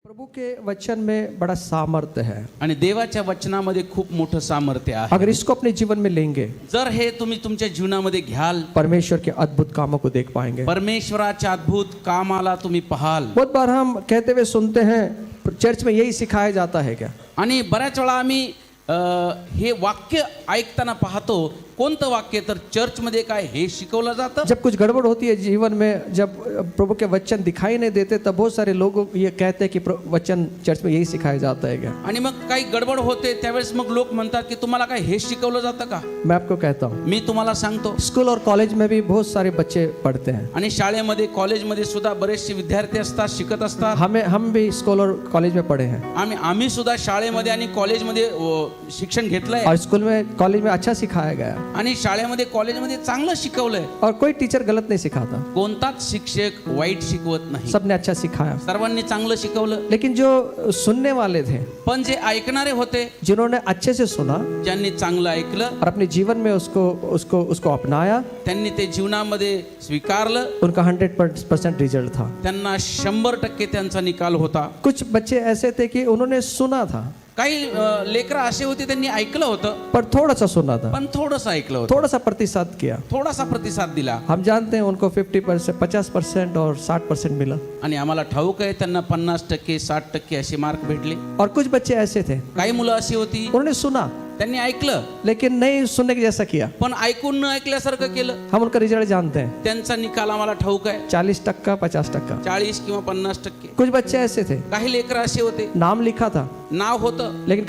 प्रभु के वचन में बड़ा सामर्थ्य है। आणि देवाच्या वचनामध्ये खूप मोठं सामर्थ्य आहे। अगर इसको अपने जीवन में लेंगे, जर हे तुम्ही तुमच्या जीवनामध्ये घ्याल, परमेश्वर के अद्भुत कामों को देख पाएंगे। परमेश्वराच्या अद्भुत कामाला तुम्ही पाहाल। बहुत बार हम कहते हुए सुनते हैं चर्च में यही सिखाया जाता है क्या? आणि बऱ्याच वेळा आम्ही हे वाक्य ऐकताना पाहतो, कोणतं वाक्य तर चर्चमध्ये काय हे शिकवलं जातं। जब कुछ गड़बड़ होती है जीवन में, जब प्रभु के वचन दिखाई नहीं देते, तब बहुत सारे लोग ये कहते हैं कि वचन चर्च में यही सिखाया जाता है क्या? आणि मग काही गडबड होते त्यावेळेस मग लोक म्हणतात की तुम्हाला काय हे शिकवलं जातं का? मैं आपको कहता हूँ, मी तुम्हाला सांगतो, स्कूल और कॉलेज में भी बहुत सारे बच्चे पढ़ते हैं। आणि शाळेमध्ये कॉलेजमध्ये सुद्धा बरेचसे विद्यार्थी असतात, शिकत असतात। हम भी स्कूल और कॉलेज में पढ़े हैं, आम्ही सुद्धा शाळेमध्ये आणि कॉलेजमध्ये शिक्षण घेतलंय, और स्कूल में कॉलेज में अच्छा सिखाया गया, आणि शाळेमध्ये कॉलेजमध्ये चांगलं शिकवलंय। और कोई टीचर गलत नहीं सिखाता, कोणताच शिक्षक वाईट शिकवत नाही, सबने अच्छा सिखाया। सर्वांनी चांगलं शिकवलं। लेकिन जो सुनने वाले थे, पण जे ऐकणारे होते, जिन्होंने अच्छे से सुना ज्यांनी चांगलं ऐकलं और अपने जीवन में उसको अपनाया, त्यांनी ते जीवनामध्ये स्वीकारलं, उनका 100% रिजल्ट था। त्यांना 100% त्यांचा निकाल होता। कुछ बच्चे ऐसे थे कि उन्होंने सुना था, काही लेकरं असे होते त्यांनी ऐकलं होतं, पर थोड़ा सा सुना था, पण थोडंसं ऐकलं होतं, थोड़ा सा प्रतिसाद किया। थोडासा प्रतिसाद दिला। हम जानते हैं उनको 50% और 60% मिला, आणि आम्हाला ठाऊक आहे त्यांना 50%, 60% असे मार्क भेटले। और कुछ बच्चे ऐसे थे, काही मुलं अशी होती, उन्होंने सुना त्यांनी ऐकलं लेकिन नहीं सुनने के जैसा किया। पण ऐकून न ऐकल्यासारखं केलं। हम उनका रिजल्ट जानते हैं, त्यांचा निकाल आम्हाला ठाऊक आहे, 40%, 50%। 40 किंवा 50%। कुछ बच्चे ऐसे थे, काही लेकरं असे होते, नाम लिखा था नाव होतं, लेकिन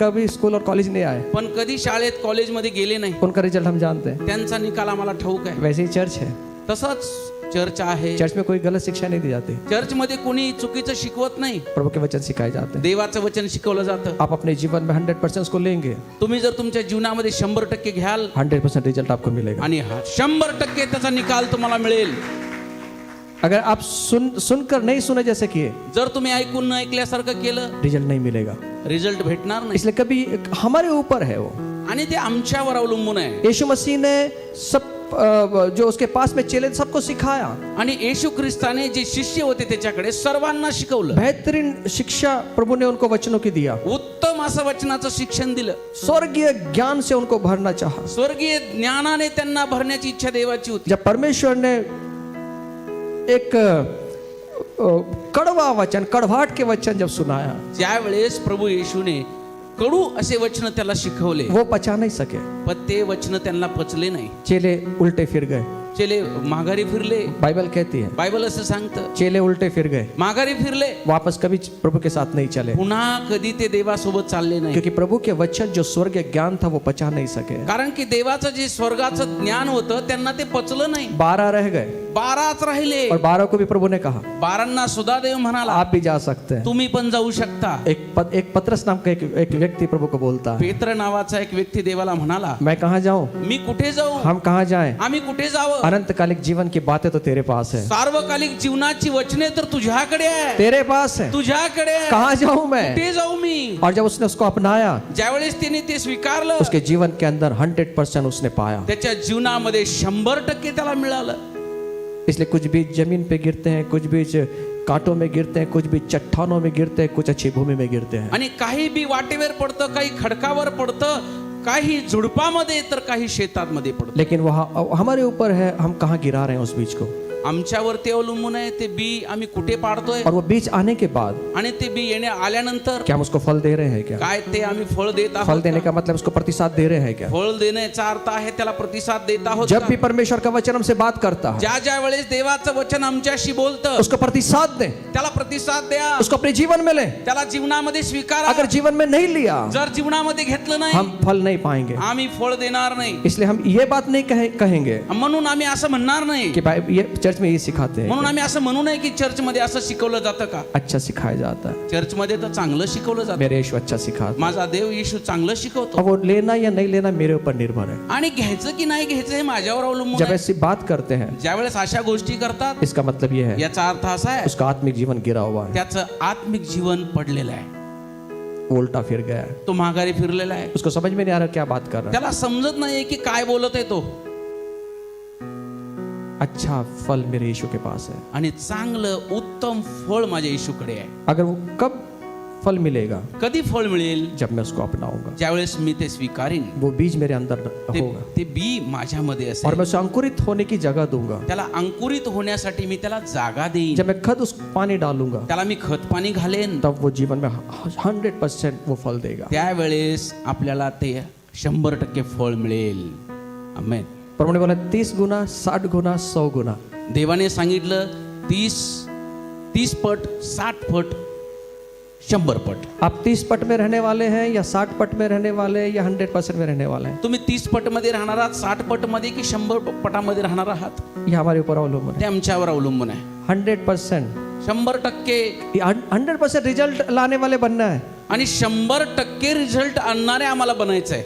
कभी स्कूल और कॉलेज नहीं आए, पण कधी शाळेत कॉलेजमध्ये गेले नाही, उनका रिजल्ट हम जानते हैं। त्यांचा निकाल आम्हाला ठाऊक आहे। वैसे ही चर्च है, तसंच चर्च आहे। चर्च में कोई गलत शिक्षा नहीं दी जाती, चर्चमध्ये कोणी चुकीचं शिकवत नाही, प्रभु के वचन सिखाए जाते हैं। देवाचं वचन शिकवलं जातं। आप अपने जीवन में 100% उसको लेंगे, तुम्ही जर तुमच्या जीवनामध्ये 100% घ्याल 100% रिजल्ट आपको मिलेगा। आणि 100% त्याचा निकाल तुम्हाला मिळेल। अगर आप सुनकर नहीं सुने जैसे किए, जर तुम्ही ऐकून न ऐकल्यासारखं केलं, रिजल्ट नहीं मिलेगा। रिझल्ट भेटणार नाही। इसलिए कभी हमारे ऊपर है वो, आणि ते आमच्यावर अवलंबून आहे। यीशु मसीह ने सब जो उसके पास में चेले सबको सिखाया, आणि येशू ख्रिस्ताने जे शिष्य होते त्याच्याकडे सर्वांना शिकवलं। बेहतरीन शिक्षा प्रभु ने उनको वचनों की दिया, उत्तम असं वचनाचं शिक्षण दिलं। स्वर्गीय ज्ञान से उनको भरना चाहा। स्वर्गीय ज्ञानाने त्यांना भरण्याची इच्छा देवाची होती। जब परमेश्वर ने एक कड़वा वचन, कड़वाहट के वचन जब सुनाया, ज्यावेळेस प्रभू येशूने कडू असे वचन त्याला शिकवले, वो पचा नहीं सके, पण ते वचन त्यांना पचले नाही। चेले उल्टे फिर गए, चेले माघारी फिरले। बाइबल कहती है बायबल असं सांगतं, चेले उल्टे फिर गए, माघारी फिरले, वापस कभी प्रभु के साथ नहीं चले, पुन्हा कधी ते देवासोबत चालले नाही। क्योंकि प्रभु के वचन जो स्वर्गीय ज्ञान था वो पचा नहीं सके। कारण की देवाचं जे स्वर्गाचं ज्ञान होतं त्यांना ते पचलं नाही। 12 रह गए, 12च राहिले, और 12 को भी प्रभु ने कहा 12 सुद्धा देव म्हणाला आप भी जा सकते हैं। तुम्ही पण जाऊ शकता। एक पतरस नाम का एक व्यक्ति प्रभु को बोलता है, पेत्र नावाचा एक व्यक्ती देवाला म्हणाला, मैं कहाँ जाऊं, मी कुठे जाऊ, हम कहाँ जाएं, आम्ही कुठे जावं, अनंतकालिक जीवन की बातें तो तेरे पास है, सार्वकालिक जीवनाची वचने तर तुझ्याकडे आहे, तेरे पास है, तुझ्याकडे आहे। कहाँ जाऊं मैं? कुठे जाऊ मी? और जब उसने उसको अपनाया, ज्यावेळेस तिने ते स्वीकारलं, उसके जीवन के अंदर 100% उसने पाया। त्याच्या जीवनामध्ये 100% त्याला मिळालं। इसलिए कुछ बीज जमीन पे गिरते हैं, कुछ बीज कांटों में गिरते हैं, कुछ बीज चट्टानों में गिरते हैं, कुछ अच्छी भूमि में गिरते हैं। आणि काही बी वाटेवर पडतं, काही खडकावर पडतं, काही झुडपामध्ये तर काही शेतामध्ये पडतं। लेकिन वह हमारे ऊपर है, हम कहाँ गिरा रहे हैं उस बीज को, आमच्यावर ते अवलंबून आहे ते बी आम्ही कुठे पाडतोय, और वो बीज आने के बाद आणि ते बी येणे आल्यानंतर क्या हम उसको फल दे रहे हैं क्या? काय ते आम्ही फळ देत फल आहोत देने का? का मतलब उसको प्रतिसाद दे रहे हैं क्या? फळ देण्याचा अर्थ आहे त्याला प्रतिसाद देत आहोत जब का? भी परमेश्वर का वचन हमसे बात करता है, ज्या ज्या वेळेस देवाचं वचन आमच्याशी बोलतं उसको प्रतिसाद दें, त्याला प्रतिसाद द्या, उसको अपने जीवन में लें। त्याला जीवनामध्ये स्वीकारा। अगर जीवन में नहीं लिया, जर जीवनामध्ये घेतलं नाही, हम फल नहीं पाएंगे। आम्ही फळ देणार नाही। इसलिए हम ये बात नहीं कहेंगे म्हणून आम्ही असं म्हणणार नाही, कि भाई ये चर्च में ये सिखाते हैं, म्हणून आम्ही असं म्हणू नये की चर्चमध्ये असं शिकवलं जातं का? अच्छा सिखाया जाता है, चर्चमध्ये तर चांगलं शिकवलं जातं। मेरे यीशु अच्छा सिखाता माझा देव येशू चांगलं शिकवतो, है। अब वो लेना या नहीं लेना मेरे ऊपर निर्भर है। आणि घ्यायचं की नाही घ्यायचं हे माझ्यावर अवलंबून जब आहे। ऐसी बात करते हैं, ज्यावेळेस अशा गोष्टी करतात, इसका मतलब ये है याचा अर्थ असा आहे उसका आत्मिक जीवन गिरा हुआ है, त्याचं आत्मिक जीवन पडलेलं आहे, वो उल्टा फिर गया है, तो माघारी फिरलेला आहे। उसको समझ में नहीं आ रहा क्या बात कर रहा है। त्याला समजत नाही की काय बोलत आहे तो। अच्छा फल मेरे यीशु के पास है। आणि चांगलं उत्तम फळ माझ्या येशूकडे आहे. अगर वो कब फल मिलेगा? कधी फळ मिळेल? जब मैं उसको अपनाऊंगा। ज्यावेळेस मी ते स्वीकारीन, वो बीज मेरे अंदर ते होगा ते बी माझ्यामध्ये और असेल. मैं उसे अंकुरित होने की जगह दूंगा। त्याला अंकुरित होण्यासाठी मी त्याला जागा देईन. जब मैं खत उस पानी डालूंगा त्याला मी खत पाणी घालेन. तब वो जीवन में 100% वो फल देगा। त्यावेळेस आपल्याला ते 100% फळ मिळेल. आमेन. प्रभु ने बोला 30 गुना, 60 गुना, 100 गुना। देवाने सांगितलं 30 पट, 60 पट, 100 पट. आप 30 पट में रहने वाले हैं या 60 पट में रहणे वाले हैं या 100% में रहने वाले हैं, तुम्ही 30 पट मध्ये राहणार आहात, 60 पट मध्ये की 100 पटामध्ये राहणार आहात, ये हमारे ऊपर अवलंबन ते आमच्यावर अवलंबून आहे. है। 100% 100% 100% रिजल्ट लाने वाले बनना है। आणि 100% रिझल्ट आणणारे आम्हाला बनायचं आहे.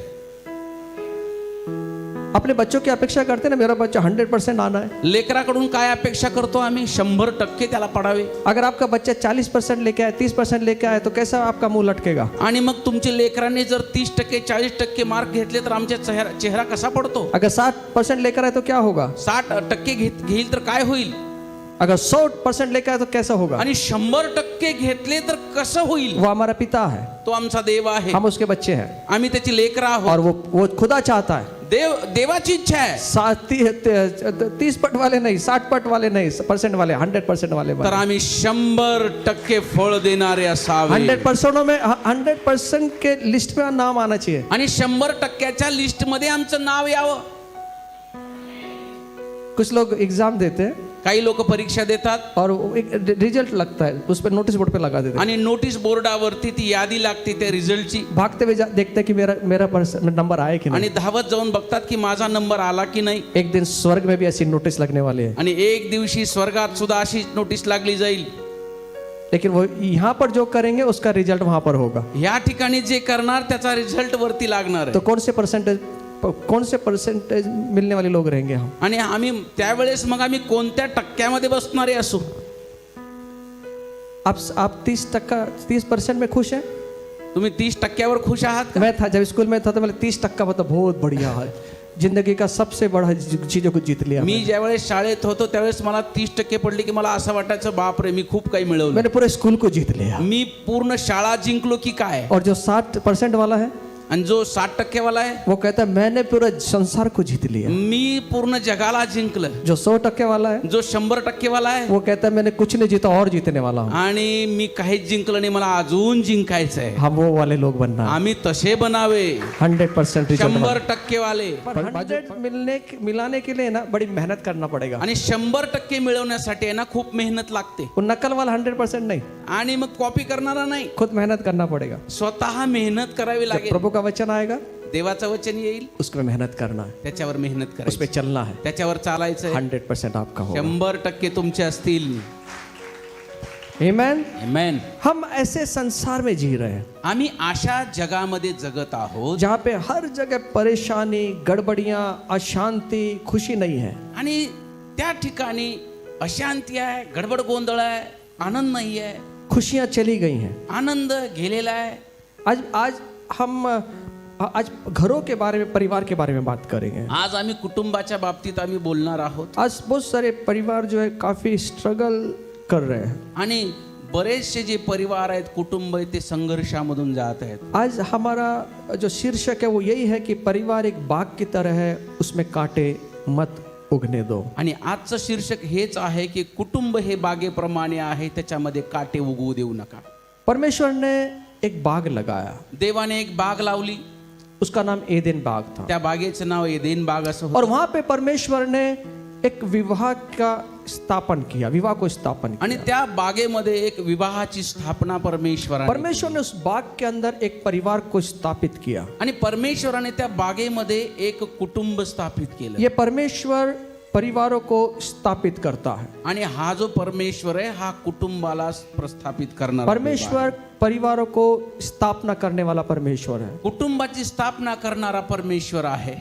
अपने बच्चों की अपेक्षा करते हैं ना, मेरा बच्चा 100% आना है। लेकराकडून काय अपेक्षा करतो आम्ही? 100% त्याला पडावे. अगर आपका बच्चा 40% लेके आए, 30% लेके आए, तो कैसा आपका मुंह लटकेगा? आणि मग तुमच्या लेकरांनी जर 30%, 40% मार्क घेतले तर आमच्या चेहरा कसा पडतो? अगर 60% लेकर आए तो क्या होगा? 60% घेईल तर काय होईल? अगर 100% लेकर आए तो कैसा होगा? आणि 100% घेतले तर कसं होईल? वो हमारा पिता है, तो आमचा देव आहे, हम उसके बच्चे हैं आम्ही त्याची लेकरं आहोत. और वो खुदा चाहता है देवाची इच्छा आहे 30 पट वाले नहीं, 60 पट वाले नहीं, परसेंट वाले, 100% वाले तर आम्ही 100% फळ देणारे असावे. 100% में 100% के लिस्ट में नाम आना चाहिए। आणि 100%च्या लिस्ट मध्ये आमचं नाव यावं. कुछ लोग एग्जाम देते हैं काही लोक परीक्षा देतात और वो एक रिजल्ट लगता है, उस पर नोटिस बोर्ड पे लगा देते हैं, आणि नोटीस बोर्डावरती ती यादी लागते त्या रिझल्टची. भागते हुए देखते हैं कि मेरा नंबर आया कि आणि नहीं। धावत जाऊन बघतात की माझा नंबर आला की नाही. एक दिन स्वर्ग में भी ऐसी नोटिस लगने वाली है, आणि एक दिवशी स्वर्गात सुद्धा अशी नोटीस लागली जाईल. लेकिन वो यहाँ पर जो करेंगे उसका रिजल्ट वहां पर होगा। या ठिकाणी जे करणार त्याचा रिझल्ट वरती लागणार आहे. तो कौन से परसेंटेज मिलने वाले लोग रहेंगे हम? आणि आम्ही त्यावेळेस मग आम्ही कोणत्या टक्क्यामध्ये बसणारे असू? आप 30% में खुश हैं? तुम्ही 30%वर खुश आहात का? मैं था जब स्कूल में था तो मैंने 30% मतलब बहुत बढ़िया है, जिंदगी का सबसे बड़ा चीजों को जीत लिया। मी ज्यावेळेस शाळेत होतो त्यावेळेस मला 30% पडले की मला असं वाटायचं बाप रे मी खूप काही मिळवलं, मैंने पूरे स्कूल को जीत लिया। मी पूर्ण शाळा जिंकलो की काय. और जो 60% वाला है आणि जो 60% वाला आहे वो कहता है मैंने पूरे संसार को जीत लिया। मी पूर्ण जगाला जिंकलं. जो 100% वाला है जो 100% वाला आहे वो कहता है मैंने कुछ नहीं जीता और जीतने वाला हूँ। आणि मी काहीच जिंकलं नाही, मला अजून जिंकायचं आहे. हम वो वाले लोग बनना है। आम्ही तसे बनावे 100% रिजल्ट। 100% वाले. 100 मिलाने के लिए ना बड़ी मेहनत करना पड़ेगा। आणि 100% मिळवण्यासाठी आहे ना खूप मेहनत लागते. वो नकल वाला 100% नहीं, आणि मग कॉपी करणारा नाही, खुद मेहनत करना पड़ेगा। स्वतः मेहनत करावी जब लागेल. प्रभु का वचन आएगा देवाचं वचन येईल, उसमें मेहनत करना है, त्याच्यावर मेहनत उस करायची, पे चलना है। त्याच्यावर चालायचं. 100% आपका होगा। 100% तुमचे असतील. आमेन। आमेन. हम ऐसे संसार में जी रहे हैं आम्ही अशा जगामध्ये जगत आहोत जहाँ पे हर जगह परेशानी, गड़बड़ियाँ, अशांति, खुशी नहीं है। आणि त्या ठिकाणी अशांती आहे, गडबड गोंधळ आहे, आनंद नाही आहे. खुशियाँ चली गई हैं। आनंद गेलेला आहे. आज घरों के बारे में, परिवार के बारे में बात करेंगे। आज आम्ही कुटुंबाच्या बाबतीत आम्ही बोलणार आहोत. आज बहुत सारे परिवार जो है काफी स्ट्रगल कर रहे हैं। आणि बरेचसे जे परिवार आहेत, कुटुंब आहेत, ते संघर्षामधून जात आहेत. आज हमारा जो शीर्षक है वो यही है कि परिवार एक बाग की तरह है, उसमें कांटे मत उगने दो। आणि आजचं शीर्षक हेच आहे की कुटुंब हे बागेप्रमाणे आहे, त्याच्यामध्ये काटे उगवू देऊ नका. परमेश्वर ने एक बाग लगाया, देवाने एक बाग लावली, उसका नाम एदेन बाग था। त्या बागेचं नाव एदेन बाग असं और होतं. वहां पे परमेश्वर ने एक विवाह का स्थापन किया, विवाह को स्थापन आणि किया। त्या बागेमध्ये एक विवाहाची स्थापना परमेश्वराने परमेश्वर ने उस बाग के अंदर एक परिवार को स्थापित किया। आणि परमेश्वराने त्या बागेमध्ये एक कुटुंब स्थापित केलं. ये परमेश्वर परिवारों को स्थापित करता है। आणि हा जो परमेश्वर आहे हा कुटुंबाला प्रस्थापित करणार. परमेश्वर परिवारों को स्थापना करने वाला परमेश्वर है। कुटुंबाची स्थापना करणारा परमेश्वर आहे.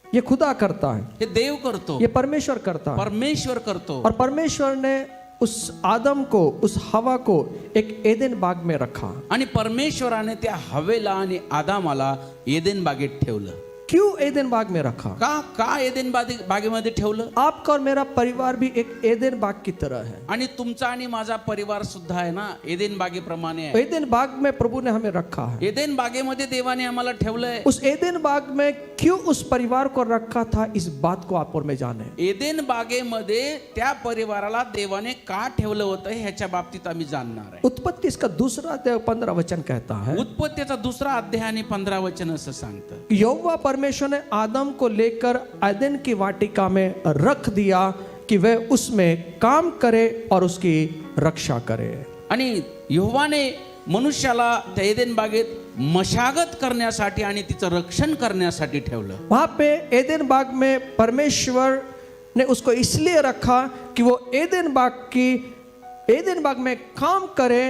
ये खुदा करता है, हे देव करतो, ये परमेश्वर करता है। परमेश्वर करतो. और परमेश्वर ने उस आदम को, उस हवा को एक एदेन बाग में रखा। आणि परमेश्वराने त्या हवेला आणि आदामाला एदेन बागेत ठेवलं. क्यों एदेन बाग में रखा? का एदेन बागेमध्ये ठेवलं? आपका और मेरा परिवार भी एक एदेन बाग की तरह है। आणि तुमचा आणि माझा परिवार सुद्धा आहे ना एदेन बागेप्रमाणे आहे. एदेन बाग में प्रभु ने हमें रखा है। एदेन बागेमध्ये देवाने आम्हाला ठेवलंय. उस एदेन बाग में क्यों उस परिवार को रखा था, इस बात को आप और मैं जाने। एदेन बागेमध्ये त्या परिवाराला देवाने का ठेवलं होतं ह्याच्या बाबतीत आम्ही जाणणार आहे. उत्पत्ति इसका दूसरा अध्याय 15 वचन कहता है, उत्पत्तीचा दुसरा अध्याय आणि 15 वचन असं सांगतं, यहोवा परमेश्वर ने आदम को लेकर एदेन की वाटिका में रख दिया कि वह उसमें काम करे और उसकी रक्षा करे। आणि यहोवाने मनुष्याला त्या एदेन बागेत मशागत करण्यासाठी आणि तिचं रक्षण करण्यासाठी ठेवलं. वहां पे एदेन बाग में परमेश्वर ने उसको इसलिए रखा कि वो एदेन बाग में काम करे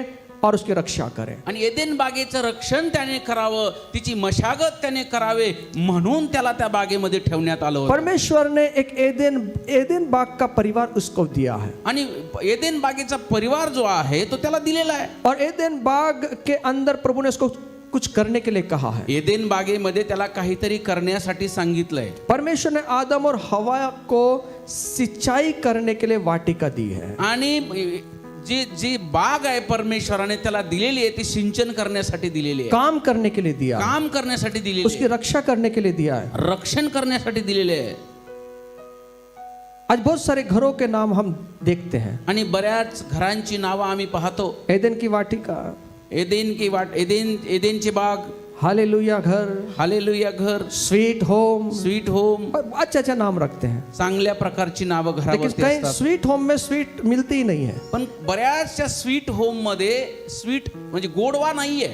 और उसकी रक्षा करे। आणि एदेन बागेचं रक्षण त्याने करावं, तिची मशागत त्याने करावे म्हणून त्याला त्या बागेमध्ये ठेवण्यात आलं होतं. परमेश्वर ने एक एदेन बाग का परिवार उसको दिया है आणि एदेन बागेचा परिवार जो आहे तो त्याला दिलेला आहे. और एदेन बाग के अंदर प्रभु ने उसको कुछ करने के लिए कहा है। एदेन बागेमध्ये त्याला काहीतरी करण्यासाठी सांगितलंय. परमेश्वर ने आदम और हवा को सिंचाई करने के लिए वाटिका दी है। आणि जी बाग आहे परमेश्वराने त्याला दिलेली आहे ती सिंचन करण्यासाठी दिलेली आहे, काम करने के लिए दिया, काम करण्यासाठी दिलेली उसकी आहे, रक्षा करने के लिए दिया है। रक्षण करण्यासाठी दिलेले आहे. आज बहुत सारे घरों के नाम हम देखते हैं। आणि बऱ्याच घरांची नावं आम्ही पाहतो. एदेन की वाटिका, एदेनची बाग, हालेलुया घर, हालेलुया घर, स्वीट होम, स्वीट होम, अच्छा अच्छा नाम रखते हैं। चांगल्या प्रकारची नावं लेकिन घरावरती कहीं असतात. स्वीट होम में स्वीट मिलती ही नहीं है। पण बऱ्याचशा स्वीट होम मध्ये स्वीट म्हणजे गोडवा नाहीये.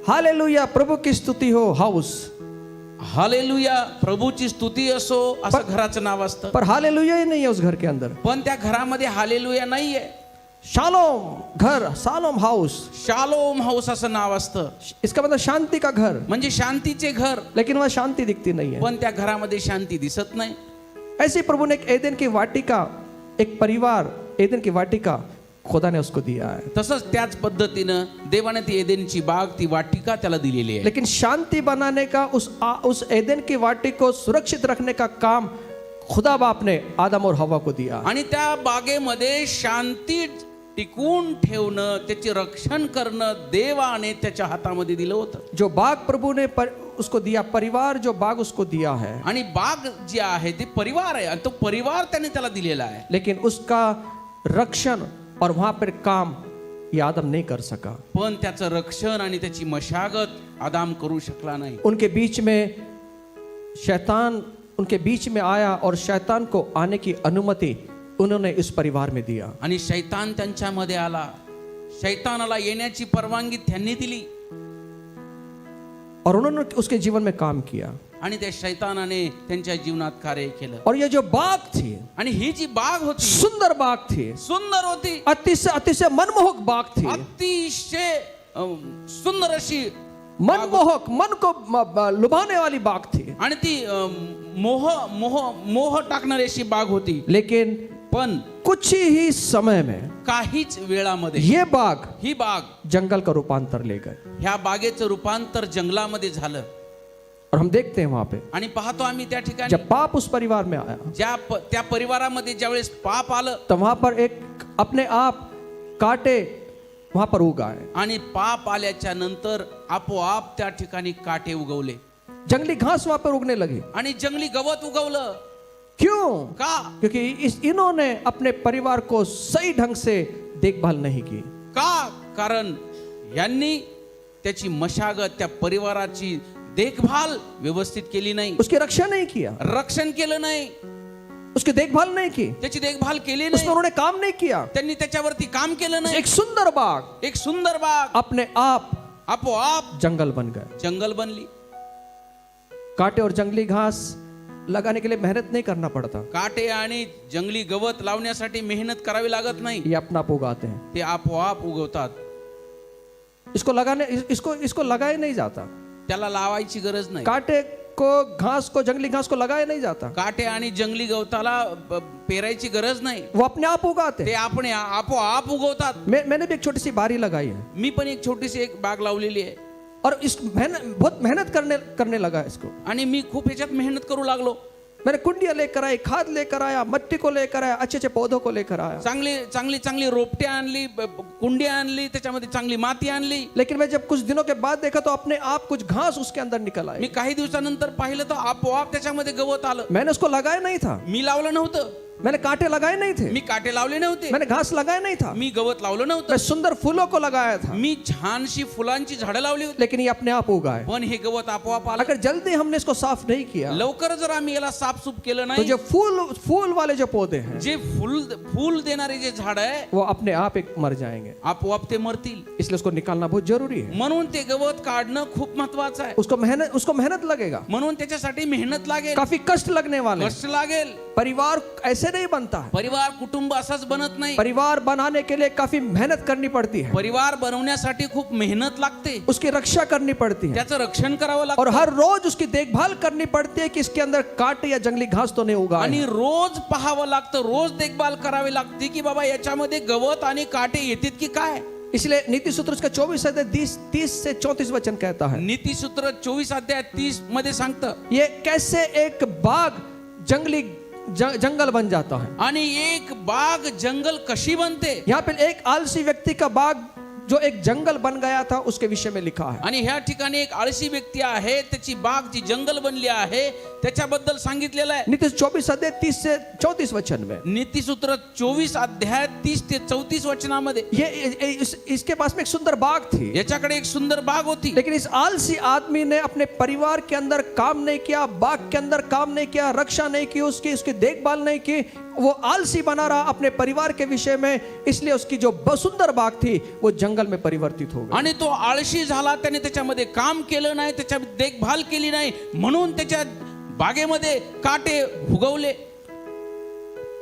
हालेलुया प्रभु की स्तुति हो हाउस, हालेलुया प्रभूची स्तुती असो असं घराचं नाव असतं. पर हालेलुया ही नहीं है उस घर के अंदर। पण त्या घरामध्ये हालेलुया नाहीये. शालोम घर, शालोम हाउस, शालोम हाऊस असं नाव असतं, इसका मतलब शांति का घर, म्हणजे शांतीचे घर. लेकिन वह शांति दिखती नहीं है। पण त्या घरामध्ये शांती दिसत नाही. ऐसे प्रभु ने एक एदेन की वाटिका, एक परिवार एदेन की वाटिका खुदा ने उसको दिया है। तसंच त्याच पद्धतीनं देवाने ती एदेनची बाग, ती वाटिका त्याला दिलेली आहे. लेकिन शांति बनाने का उस एदेन की वाटिका को सुरक्षित रखने का काम खुदा बाप ने आदम और हवा को दिया। आणि त्या बागेमध्ये शांती टिकून ठेवणं, त्याचे रक्षण करणं देवाने त्याच्या हातामध्ये दिलं होतं. जो बाग प्रभु ने उसको दिया, परिवार जो बाग उसको दिया है, आणि बाग जी आहे ती परिवार आहे आणि तो परिवार त्याने त्याला दिलेला आहे. लेकिन उसका रक्षण और वहां पर काम ये आदम नहीं कर सका। पण त्याचं रक्षण आणि त्याची मशागत आदाम करू शकला नाही. उनके बीच में शैतान उनके बीच में आया और शैतान को आने की अनुमति उन्होंने इस परिवार में दिया। आणि शैतान त्यांच्यामध्ये आला, शैतानाला येण्याची परवानगी त्यांनी दिली और उन्होंने उसके जीवन में काम किया। आणि त्या शैतानाने त्यांच्या जीवनात कार्य केलं. और ये जो बाग थी, आणि ही जी बाग होती सुंदर बाग थी, सुंदर होती, अतिशय मनमोहक बाग थी, अतिशय सुंदर अशी मनमोहक, मन को लुभाने वाली बाग थी, आणि ती मोह टाकणारी अशी बाग होती. लेकिन पण कुछ ही समय में काहीच वेळामध्ये ये बाग ही बाग जंगल का रूपांतर ले गए। ह्या बागेचं रूपांतर जंगलामध्ये झालं. और हम देखते हैं वहां पे आणि पाहतो आम्ही त्या ठिकाणी जब पाप उस परिवार में आया, त्या परिवारामध्ये ज्यावेळेस पाप आलं तो वहां पर एक अपने आप काटे वहां पर उगाए। आणि पाप आल्याच्या नंतर आपोआप त्या ठिकाणी काटे उगवले जंगली घास वहां पर उगने लगी। आणि जंगली गवत उगवलं. क्यों? का? क्योंकि इन्होंने अपने परिवार को सही ढंग से देखभाल नहीं की। का? कारण यांनी त्याची मशागत, त्या परिवाराची देखभाल व्यवस्थित केली नाही, उसकी रक्षा नहीं किया, रक्षण केलं नाही, उसकी देखभाल नहीं की, त्याची देखभाल केली उसमें नाही, उन्होंने काम नहीं किया। त्यांनी त्याच्यावरती काम केलं नाही. एक सुंदर बाग एक सुंदर बाग अपने आप आपोआप जंगल बन गए। जंगल बनली. कांटे और जंगली घास लगाने के लिए मेहनत नहीं करना पड़ता, काटे आणि जंगली गवत लावण्यासाठी मेहनत करावी लागत नाही, ये अपना आप उगाते हैं। ते आपोआप उगवतात. इसको लगाया नहीं जाता, त्याला लावायची गरज नाही. कांटे को, घास को, जंगली घास को लगाया नहीं जाता, काटे आणि जंगली गवताला पेरायची गरज नाही, वो अपने आप उगाते ते हैं। आपोआप उगवतात. मैंने भी एक छोटी सी बारी लगाई है। मी पण एक छोटीशी एक बाग लावलेली आहे. और इस बहुत मेहनत करने लगा इसको। आणि मी खूप ह्याच्यात मेहनत करू लागलो। मैंने कुंडियां लेकर आई, खाद लेकर आया, मट्टी को लेकर आया, अच्छे अच्छे पौधों को लेकर आया। चांगली रोपट्या आणली, कुंड्या आणली, त्याच्यामध्ये चांगली माती आणली। लेकिन मैं जब कुछ दिनों के बाद देखा तो अपने आप कुछ घास उसके अंदर निकल आई। मी काही दिवसानंतर पाहिलं तर आपोआप त्याच्यामध्ये गवत आलं। मैंने उसको लगाया नहीं था, मी लावलं नव्हतं, मैंने कांटे लगाए नहीं थे, मी काटे लावले नव्हते, मैंने घास लगाया नहीं था, मी गवत लावलं मैं नव्हतं, सुंदर फूलों को लगाया था, मी छानशी फुलांची झाडं लावली होती, लेकिन ये अपने आप उगाए। पण हे गवत आपोआप आलं। अगर जल्दी हमने इसको साफ नहीं किया लवकर जर आम्ही याला साफसूफ केलं तो नाही, जो फूल वाले जो पौधे हैं जे फूल देणारे जे झाड आहे वो अपने आप एक मर जाएंगे, आपोआप ते मरतील। इसलिए उसको निकालना बहुत जरूरी है। म्हणून ते गवत काढणं खूप महत्वाचं आहे। उसको मेहनत लगेगा, म्हणून त्याच्यासाठी मेहनत लागेल, काफी कष्ट लगने वाले। कष्ट लागेल। परिवार ऐसे नहीं बनता है, परिवार कुटुंब असंच बनत नाही। परिवार बनाने के लिए काफी मेहनत करनी पड़ती है, परिवार बनवण्यासाठी खूप मेहनत लागते, उसकी रक्षा करनी पड़ती है, त्याचं रक्षण करावं और लागतं, हर रोज उसकी देखभाल करनी पड़ती है कि इसके अंदर कांटे या जंगली घास तो नहीं उगा है। आणि रोज पाहावं लागतं, रोज देखभाल करावी लागते की बाबा याच्यामध्ये गवत आणि काटे येतात की काय। इसलिए नीति सूत्र उसका 24 अध्याय 30 से 34 वचन कहता है, नीतिसूत्र 24 अध्याय 30 मध्ये सांगतं, ये कैसे एक बाग जंगल बन जाता है। आणि एक बाग जंगल कशी बनते। यहाँ पे एक आलसी व्यक्ति का बाग जो एक जंगल बन गया था उसके विषय में लिखा है। आणि ह्या ठिकाणी एक आळशी व्यक्ती आहे, त्याची बाग जी जंगल बनली आहे त्याच्याबद्दल सांगितलेलं आहे। नीति 24 अध्याय 30 से 34 वचन में, नीतिसूत्र 24 अध्याय 30 ते 34 वचनामध्ये, इसके पास में एक सुंदर बाग थी, याच्याकडे एक सुंदर बाग होती, लेकिन इस आलसी आदमी ने अपने परिवार के अंदर काम नहीं किया, बाग के अंदर काम नहीं किया, रक्षा नहीं की, उसकी देखभाल नहीं की। वो आलसी बना रहा अपने परिवार के विषय में, इसलिए उसकी जो सुंदर बाग थी वो जंगल में परिवर्तित हो गई। आणि तो आळशी झाला, त्याने त्याच्यामध्ये काम केलं नाही, त्याच्या देखभाल केली नाही, म्हणून त्याच्या बागेमध्ये काटे उगवले।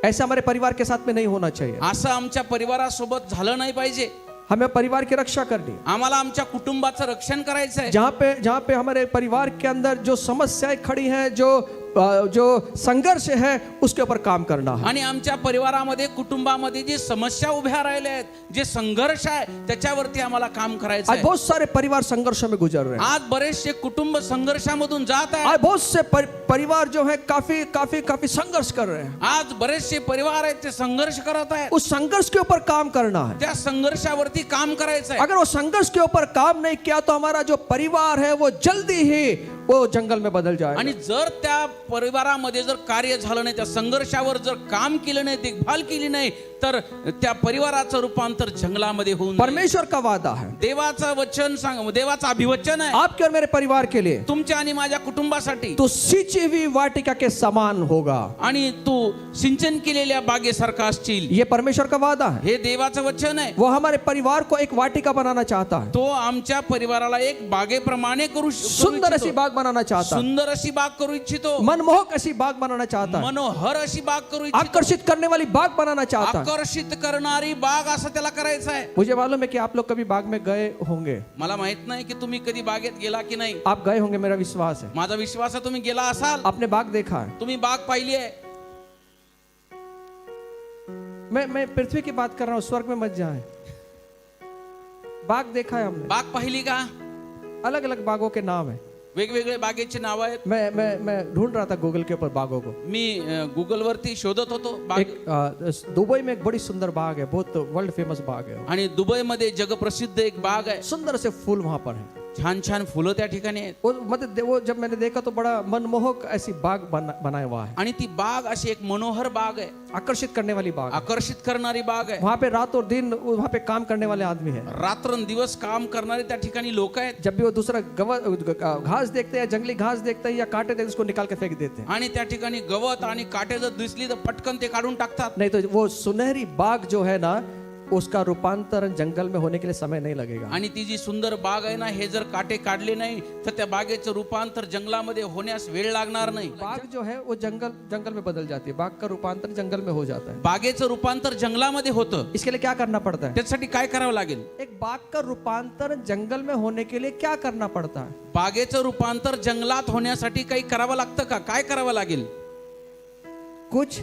ऐसा हमारे परिवार के साथ में नहीं होना चाहिए। असं आमच्या परिवारासोबत झालं नाही पाहिजे। हमें परिवार की रक्षा करनी, आम्हाला आमच्या कुटुंबाचं रक्षण करायचं आहे। जहाँ पे हमारे परिवार के अंदर जो समस्याएं खड़ी हैं, जो संघर्ष है, उसके ऊपर काम करना है। आणि आमच्या परिवारामध्ये कुटुंबामध्ये जे समस्या उभ्या राहिल्या आहेत, जे संघर्ष आहे त्याच्यावरती आम्हाला काम करायचं आज आहे। बहुत सारे परिवार संघर्षों में गुजर रहे हैं, आज बरेचसे कुटुंब संघर्षामधून जात आहे। आज बहुत से परिवार जो है काफी संघर्ष कर रहे हैं। आज बरेचसे परिवार आहेत ते संघर्ष करत आहेत, उस संघर्ष के ऊपर काम करना है। त्या संघर्षावरती काम करायचं आहे। अगर वो संघर्ष के ऊपर काम नहीं किया तो हमारा जो परिवार है वो जल्दी ही वो जंगल में बदल जाएगा। आणि जर त्या परिवारामध्ये जर कार्य झालं नाही, त्या संघर्षावर जर काम केलं नाही, देखभाल केली नाही, तर त्या परिवाराचं रूपांतर जंगलामध्ये होऊन जाईल। परमेश्वर का वादा है, देवाचं वचन सांग, देवाचं अभिवचन आहे आपके और मेरे परिवार के लिए, तुमच्या आणि माझ्या कुटुंबासाठी, तो सिंची हुई वाटिका के समान होगा। आणि तू सिंचन केलेल्या बागेसारखा असशील। ये परमेश्वर का वादा है, हे देवाचं वचन आहे। वो हमारे परिवार को एक वाटिका बनाना चाहता है, तो आमच्या परिवाराला एक बागेप्रमाणे सुंदर ऐसी बाग बनाना चाहता है, सुंदर अशी बाग करू इच्छितो, मनमोहक ऐसी बाग बनाना चाहता है, मनोहर अशी बाग करू इच्छितो, आकर्षित करने वाली बाग बनाना चाहता है। आकर्षित करणारी बाग असं त्याला करायचं आहे। मुझे मालूम है कि आप लोग कभी बाग में गए होंगे, मला माहित नाही की तुम्ही कधी बागेत गेला की नाही। आप गए होंगे, मेरा विश्वास है। माझा विश्वास आहे तुम्ही गेला असाल, आपने बाग देखा है। तुम्ही बाग पाहिली आहे। मैं पृथ्वी की बात कर रहा हूँ, स्वर्ग में मत जाए। बाग देखा है हमने, बाग पाहिली का? अलग अलग बागों के नाम है। वेगवेगळे बागेचे नाव आहेत। मैं ढूंढ रहा था गूगल के ऊपर बागों को। मी गुगल वरती शोधत होतो बाग। दुबई में एक बड़ी सुंदर बाग है, बहुत वर्ल्ड फेमस बाग है, आणि दुबई मध्ये जगप्रसिद्ध एक बाग आहे। सुंदर से फूल वहां पर है, छान छान फुलं त्या ठिकाणी आहेत। वो जब मैंने देखा तो बड़ा मनमोहक ऐसी बाग बनाया हुआ है, आणि ती बाग अशी एक मनोहर बाग आहे, आकर्षित करने वाली बाग, आकर्षित करणारी बाग आहे। वहां पे रात और दिन वहां पे काम करने वाले आदमी है, रात्रंदिवस काम करणारे त्या ठिकाणी लोक आहेत। जब भी वो दूसरा घास देखते हैं, जंगली घास देखते हैं या कांटे देखते हैं, उसको निकाल के फेंक देते हैं। आणि त्या ठिकाणी गवत आणि काटे जर दिसली तर पटकन ते काढून टाकतात। नहीं तो वो सुनहरी बाग जो है ना, उसका रूपांतरण जंगल में होने के लिए समय नहीं लगेगा। आणि ती जी सुंदर बाग आहे ना, हे जर काटे काढले नाही तर त्या बागेचं रूपांतर जंगलामध्ये होण्यास वेळ लागणार नाही। बाग जो है वो जंगल में बदल जाती है, बाग का रूपांतर जंगल में हो जाता है। बागेचं रूपांतर जंगलामध्ये होतं। इसके लिए क्या करना पड़ता है? त्यासाठी काय करावं लागेल? एक बाग का रूपांतर जंगल में होने के लिए क्या करना पड़ता है? बागेचं रूपांतर जंगलात होण्यासाठी काही करावं लागतं का? काय करावं लागेल? कुछ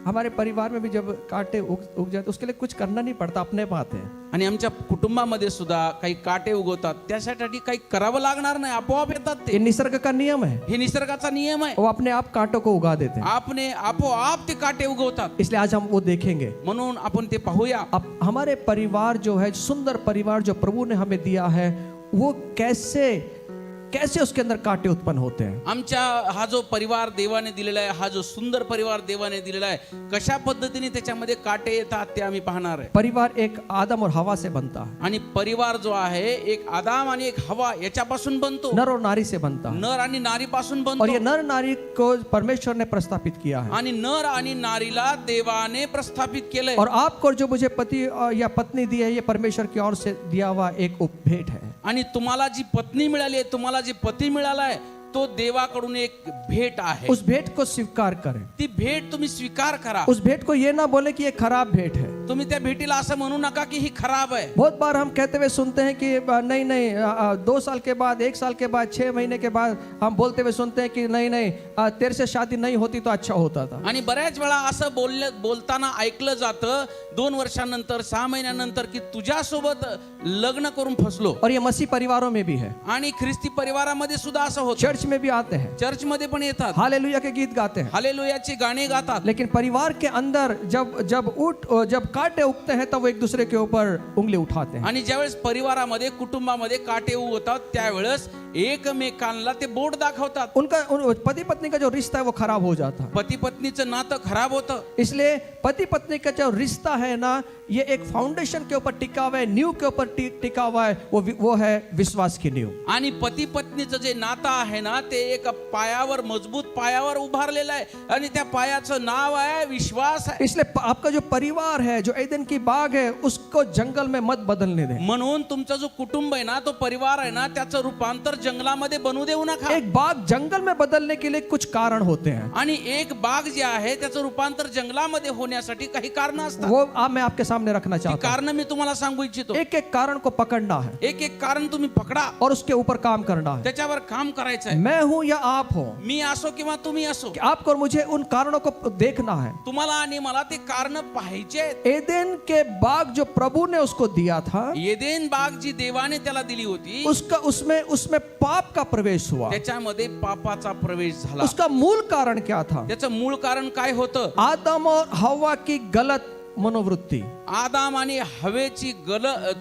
हमारे परिवार में भी जब कांटे उग जाते उसके लिए कुछ करना नहीं पड़ता, अपने आप आते हैं। आणि आमच्या कुटुंबामध्ये सुद्धा काही काटे उगवतात, त्यासाठी काही करावं लागणार नाही, आपोआप येतात ये ते. निसर्ग का नियम है, हे निसर्गाचा नियम आहे. वो अपने आप कांटों को उगा देते हैं। आपने आपोआप ते काटे उगवतात. इसलिए आज हम वो देखेंगे। म्हणून आपण ते पाहूया. अब हमारे परिवार जो है, सुंदर परिवार जो प्रभु ने हमें दिया है, वो कैसे उसके अंदर कांटे उत्पन्न होते हैं। आमच्या हा जो परिवार देवाने दिलेला आहे, हा जो सुंदर परिवार देवाने दिलेला आहे, कशा पद्धतीने त्याच्यामध्ये काटे येतात ते आम्ही पाहणार आहे. परिवार एक आदम और हवा से बनता है, आणि परिवार जो आहे एक आदाम आणि एक हवा याच्यापासून बनतो. नर और नारी से बनता है, नर आणि नारीपासून और ये बनतो. नर नारी को परमेश्वर ने प्रस्थापित किया है। आणि नर आणि नारीला देवाने प्रस्थापित केलंय. और आपको जो मुझे पति या पत्नी दी है, ये परमेश्वर की ओर से दिया हुआ एक उपभेट है। आणि तुम्हाला जी पत्नी मिळाली आहे, तुम्हाला जी पती मिळालाय, तो देवाकडून एक भेट आहे. उस भेंट को स्वीकार करें। ती भेट तुम्ही स्वीकार करा. उस भेंट को ये ना बोले कि ये खराब भेंट है। तुम्ही त्या भेटीला असं म्हणू नका की ही खराब आहे. बहुत बार हम कहते हुए सुनते हैं कि नहीं नहीं 2 साल के बाद, 1 साल के बाद, 6 महीने के बाद हम बोलते हुए सुनते हैं कि नहीं नहीं तेरे से शादी नहीं होती तो अच्छा होता था। आणि बऱ्याच वेळा असं बोलताना ऐकलं जातं 2 वर्षांनंतर, 6 महिन्यानंतर की तुझ्यासोबत लग्न करून फसलो. और ये मसीह परिवारों में भी है, आणि ख्रिस्ती परिवारामध्ये सुद्धा असं होतं. चर्च में भी आते हैं, चर्च मध्ये पण येतात, हालेलुया के गीत गाते हैं, हालेलुयाचे गाणे गातात. लेकिन परिवार के अंदर जब कांटे उगते हैं तब वो एक दूसरे के ऊपर उंगली उठाते हैं। आणि ज्यावेळेस परिवारामध्ये, कुटुंबामध्ये काटे उगवतात, त्यावेळेस एकमेकांना ते बोट दाखवतात. उनका पति पत्नी का जो रिश्ता है वो खराब हो जाता है। पती पत्नीचं नातं खराब होतं. इसलिए पति पत्नी का जो रिश्ता है ना, ये एक फाउंडेशन के ऊपर टिका हुआ है, नींव के ऊपर टिका हुआ है, वो है विश्वास की नींव। आणि पती पत्नीचं जे नातं आहे ना, ते एक पायावर, मजबूत पायावर उभारलेलं आहे, आणि त्या पायाचं नाव आहे विश्वास आहे. इसलिए आपका जो परिवार है, जो एदन की बाग है, उसको जंगल में मत बदलने दें। म्हणून तुमचा जो कुटुंब आहे ना, तो परिवार आहे ना, त्याचं रूपांतर जंगलामध्ये बनू देऊ नका. एक बाग जंगल में बदलने के लिए कुछ कारण होते हैं, आणि एक बाग जे आहे त्याचं रूपांतर जंगलामध्ये होण्यासाठी काही कारण असतात. वो मैं आपके सामने रखना ती चाहता हूं। कारण मी तुम्हाला सांगू इच्छितो. एक एक कारण को पकड़ना है एक एक कारण तुम्ही पकडा, और उसके ऊपर काम करना है। त्याच्यावर काम करायचं आहे. मैं हूं या आप हो, मी असो किंवा तुम्ही असो, कि आपको और मुझे उन कारणों को देखना है। तुम्हाला आणि मला ते कारण पाहिजे. एदेन के बाग जो प्रभु ने उसको दिया था, एदेन बाग जी देवाने त्याला दिली होती, उसमें पाप का प्रवेश हुआ। त्याच्यामध्ये पापाचा प्रवेश झाला. उसका मूल कारण क्या था? त्याचं मूळ कारण काय होतं? आदम और हवा की गलत मनोवृत्ति, आदाम आणि हवेची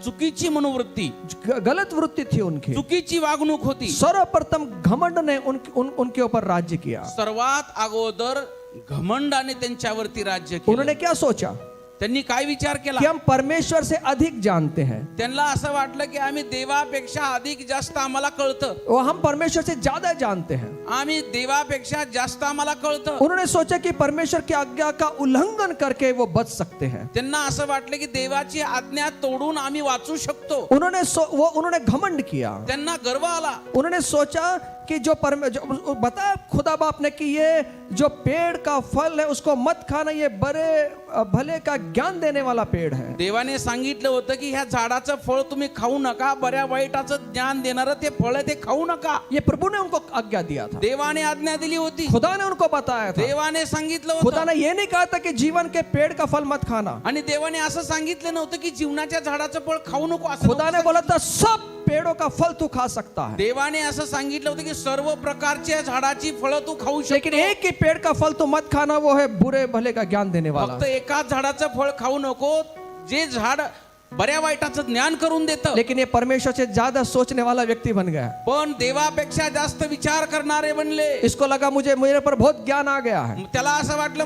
चुकीची मनोवृत्ती, गलत वृत्ति थी उनकी, चुकीची वागणूक होती. सर्वप्रथम घमंड ने उनके ऊपर राज्य किया। सर्वात अगोदर घमंडाने त्यांच्यावरती राज्य केलं. उन्होंने क्या सोचा त्यांनी काय विचार केला? कि हम परमेश्वर से अधिक जानते हैं, त्यांना असं वाटलं की आम्ही देवापेक्षा अधिक जास्त आम्हाला कळतं, और हम परमेश्वर से ज्यादा जानते हैं। आम्ही देवापेक्षा जास्त आम्हाला कळतं. उन्होंने सोचा कि परमेश्वर की आज्ञा का उल्लंघन करके वो बच सकते हैं। त्यांना असं वाटलं की देवाची आज्ञा तोडून आम्ही वाचू शकतो. उन्होंने घमंड किया। त्यांना गर्व आला. उन्होंने सोचा कि जो बताया खुदा बाप ने कि ये जो पेड़ का फल है उसको मत खाना, ये बड़े भले का ज्ञान देने वाला पेड़ है। देवाने सांगितलं होतं की ह्या झाडाचं फळ तुम्ही खाऊ नका, बऱ्या वाईटाचं ज्ञान देणारं ते फळ ते खाऊ नका. ये प्रभु ने उनको आज्ञा दिया था, देवाने आज्ञा दिली होती, खुदा ने उनको बताया था। देवाने सांगितलं खुदा होतं. ने ये नहीं कहा था कि जीवन के पेड़ का फल मत खाना। आणि देवाने असं सांगितलं नव्हतं की जीवनाच्या झाडाचं फळ खाऊ नको असं खुदा ने नव्हतं. बोला था सब पेड़ों का फल तू खा सकता है, देवाने असं सांगितलं होतं की सर्व प्रकारच्या झाडाची फळं तू खाऊ लेकिन शकतो, एक ही पेड़ का फल तू मत खाना, वो है बुरे भले का ज्ञान देने वाला। फक्त एकाच झाडाचं फळ खाऊ नको, जे झाड बऱ्या वाईटाचं ज्ञान करून देतं. लेकिन ये परमेश्वर से ज्यादा सोचने वाला व्यक्ति बन गया। पण देवापेक्षा जास्त विचार करणारे बनले. इसको लगा मेरे पर बहुत ज्ञान आ गया है, त्याला असं वाटलं